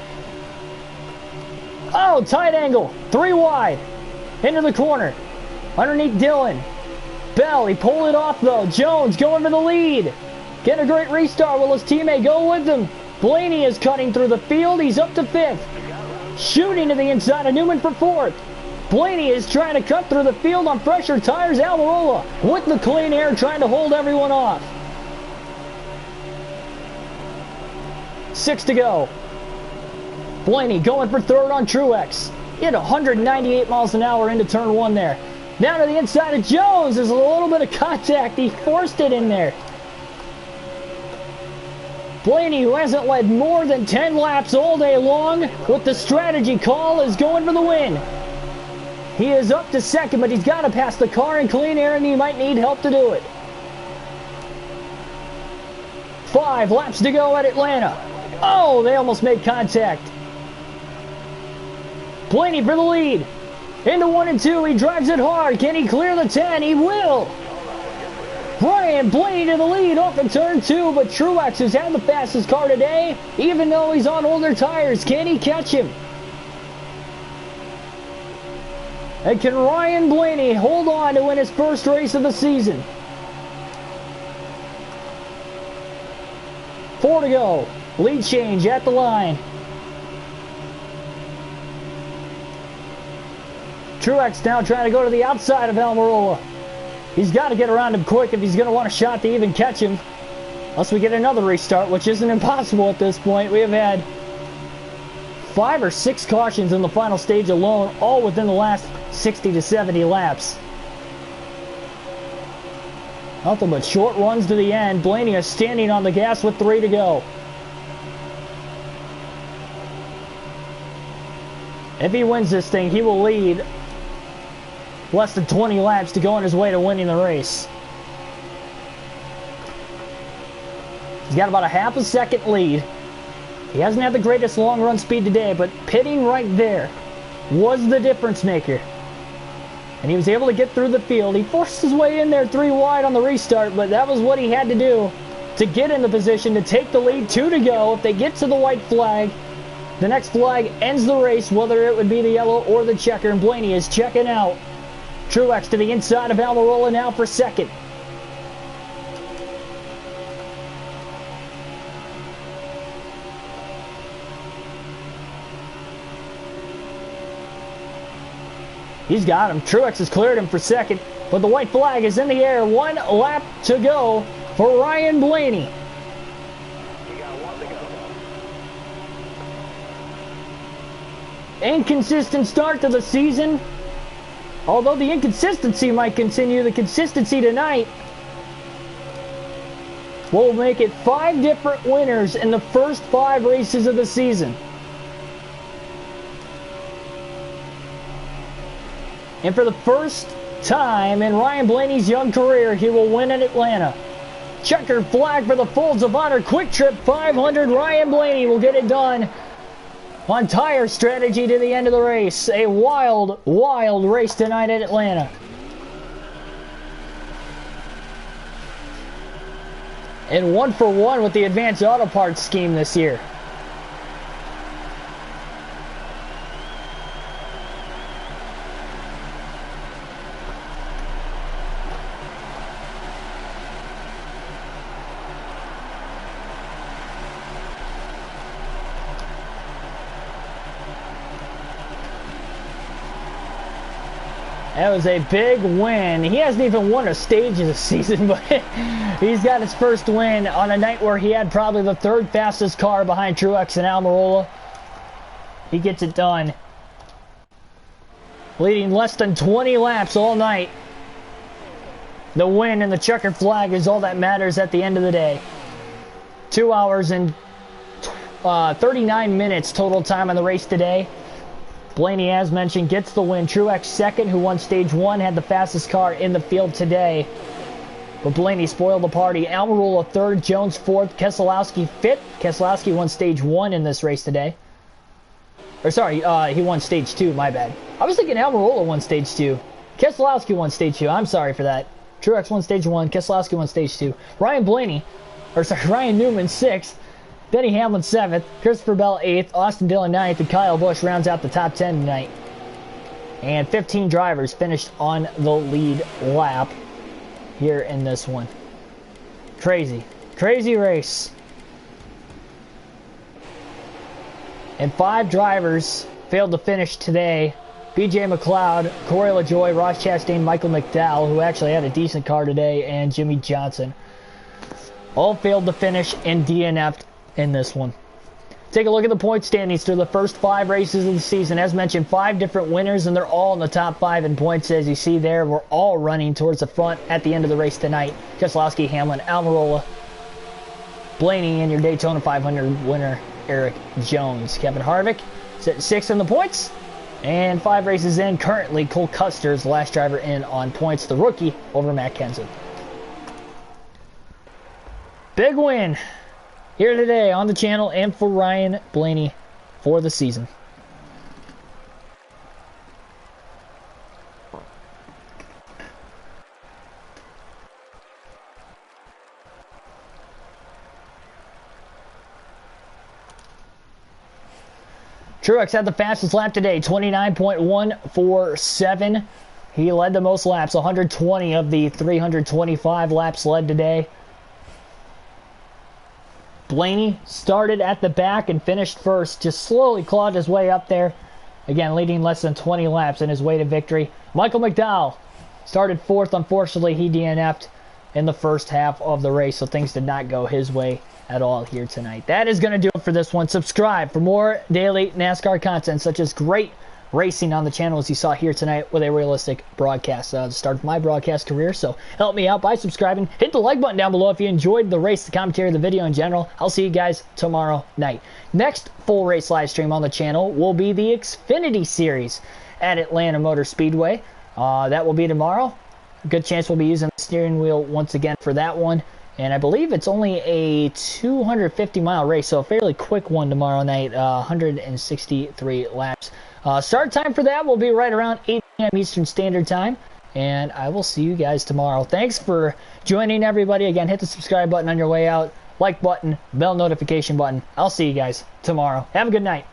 Oh, tight angle. 3 wide. Into the corner. Underneath Dillon. Bell, he pulled it off though. Jones going for the lead. Getting a great restart. Will his teammate go with him? Blaney is cutting through the field. He's up to 5th. Shooting to the inside of Newman for 4th. Blaney is trying to cut through the field on fresher tires. Almirola with the clean air trying to hold everyone off. 6 to go. Blaney going for third on Truex. He had 198 miles an hour into turn 1 there. Down to the inside of Jones. There's a little bit of contact. He forced it in there. Blaney, who hasn't led more than 10 laps all day long, with the strategy call, is going for the win. He is up to second, but he's got to pass the car in clean air, and he might need help to do it. 5 laps to go at Atlanta. Oh, they almost made contact. Blaney for the lead. Into 1 and 2, he drives it hard. Can he clear the 10? He will. Ryan Blaney to the lead off in turn 2, but Truex has had the fastest car today, even though he's on older tires. Can he catch him? And can Ryan Blaney hold on to win his first race of the season? 4 to go. Lead change at the line. Truex now trying to go to the outside of Almirola. He's got to get around him quick if he's going to want a shot to even catch him. Unless we get another restart, which isn't impossible at this point. We have had 5 or 6 cautions in the final stage alone, all within the last 60 to 70 laps. Nothing but short runs to the end. Blaney is standing on the gas with 3 to go. If he wins this thing, he will lead less than 20 laps to go on his way to winning the race. He's got about a half a second lead. He hasn't had the greatest long run speed today, but pitting right there was the difference maker. And he was able to get through the field. He forced his way in there 3 wide on the restart, but that was what he had to do to get in the position to take the lead. 2 to go. If they get to the white flag, the next flag ends the race, whether it would be the yellow or the checker, and Blaney is checking out. Truex to the inside of Almirola now for second. He's got him. Truex has cleared him for second, but the white flag is in the air. 1 lap to go for Ryan Blaney. Inconsistent start to the season. Although the inconsistency might continue, the consistency tonight will make it 5 different winners in the first 5 races of the season. And for the first time in Ryan Blaney's young career, he will win at Atlanta. Checkered flag for the Folds of Honor Quick Trip 500. Ryan Blaney will get it done on tire strategy to the end of the race. A wild, wild race tonight at Atlanta. And 1 for 1 with the Advanced Auto Parts scheme this year. That was a big win. He hasn't even won a stage this season, but he's got his first win on a night where he had probably the 3rd fastest car behind Truex and Almirola. He gets it done. Leading less than 20 laps all night. The win and the checkered flag is all that matters at the end of the day. 2 hours and 39 minutes total time on the race today. Blaney, as mentioned, gets the win. Truex second, who won stage 1, had the fastest car in the field today. But Blaney spoiled the party. Almirola 3rd, Jones 4th, Keselowski 5th. Keselowski won stage 1 in this race today. Or sorry, he won stage 2, my bad. I was thinking Almirola won stage 2. Keselowski won stage 2. I'm sorry for that. Truex won stage 1, Keselowski won stage 2. Ryan Newman 6th. Denny Hamlin 7th, Christopher Bell 8th, Austin Dillon 9th, and Kyle Busch rounds out the top 10 tonight. And 15 drivers finished on the lead lap here in this one. Crazy. Crazy race. And 5 drivers failed to finish today BJ McLeod, Corey LaJoie, Ross Chastain, Michael McDowell, who actually had a decent car today, and Jimmy Johnson. All failed to finish and DNF'd in this one. Take a look at the point standings through the first 5 races of the season. As mentioned, 5 different winners, and they're all in the top 5 in points. As you see there, we're all running towards the front at the end of the race tonight. Keselowski, Hamlin, Almirola, Blaney, and your Daytona 500 winner, Eric Jones. Kevin Harvick is at 6 in the points. And 5 races in, currently Cole Custer is the last driver in on points, the rookie, over Matt Kenseth. Big win here today on the channel and for Ryan Blaney for the season. Truex had the fastest lap today, 29.147. He led the most laps, 120 of the 325 laps led today. Blaney started at the back and finished first, just slowly clawed his way up there. Again, leading less than 20 laps in his way to victory. Michael McDowell started 4th. Unfortunately, he DNF'd in the first half of the race, so things did not go his way at all here tonight. That is going to do it for this one. Subscribe for more daily NASCAR content, such as great racing on the channel, as you saw here tonight with a realistic broadcast. The start of my broadcast career, so help me out by subscribing. Hit the like button down below if you enjoyed the race, the commentary, the video in general. I'll see you guys tomorrow night. Next full race live stream on the channel will be the Xfinity Series at Atlanta Motor Speedway. That will be tomorrow. Good chance we'll be using the steering wheel once again for that one. And I believe it's only a 250-mile race, so a fairly quick one tomorrow night, 163 laps. Start time for that will be right around 8 p.m. Eastern Standard Time, and I will see you guys tomorrow. Thanks for joining, everybody. Again, hit the subscribe button on your way out, like button, bell notification button. I'll see you guys tomorrow. Have a good night.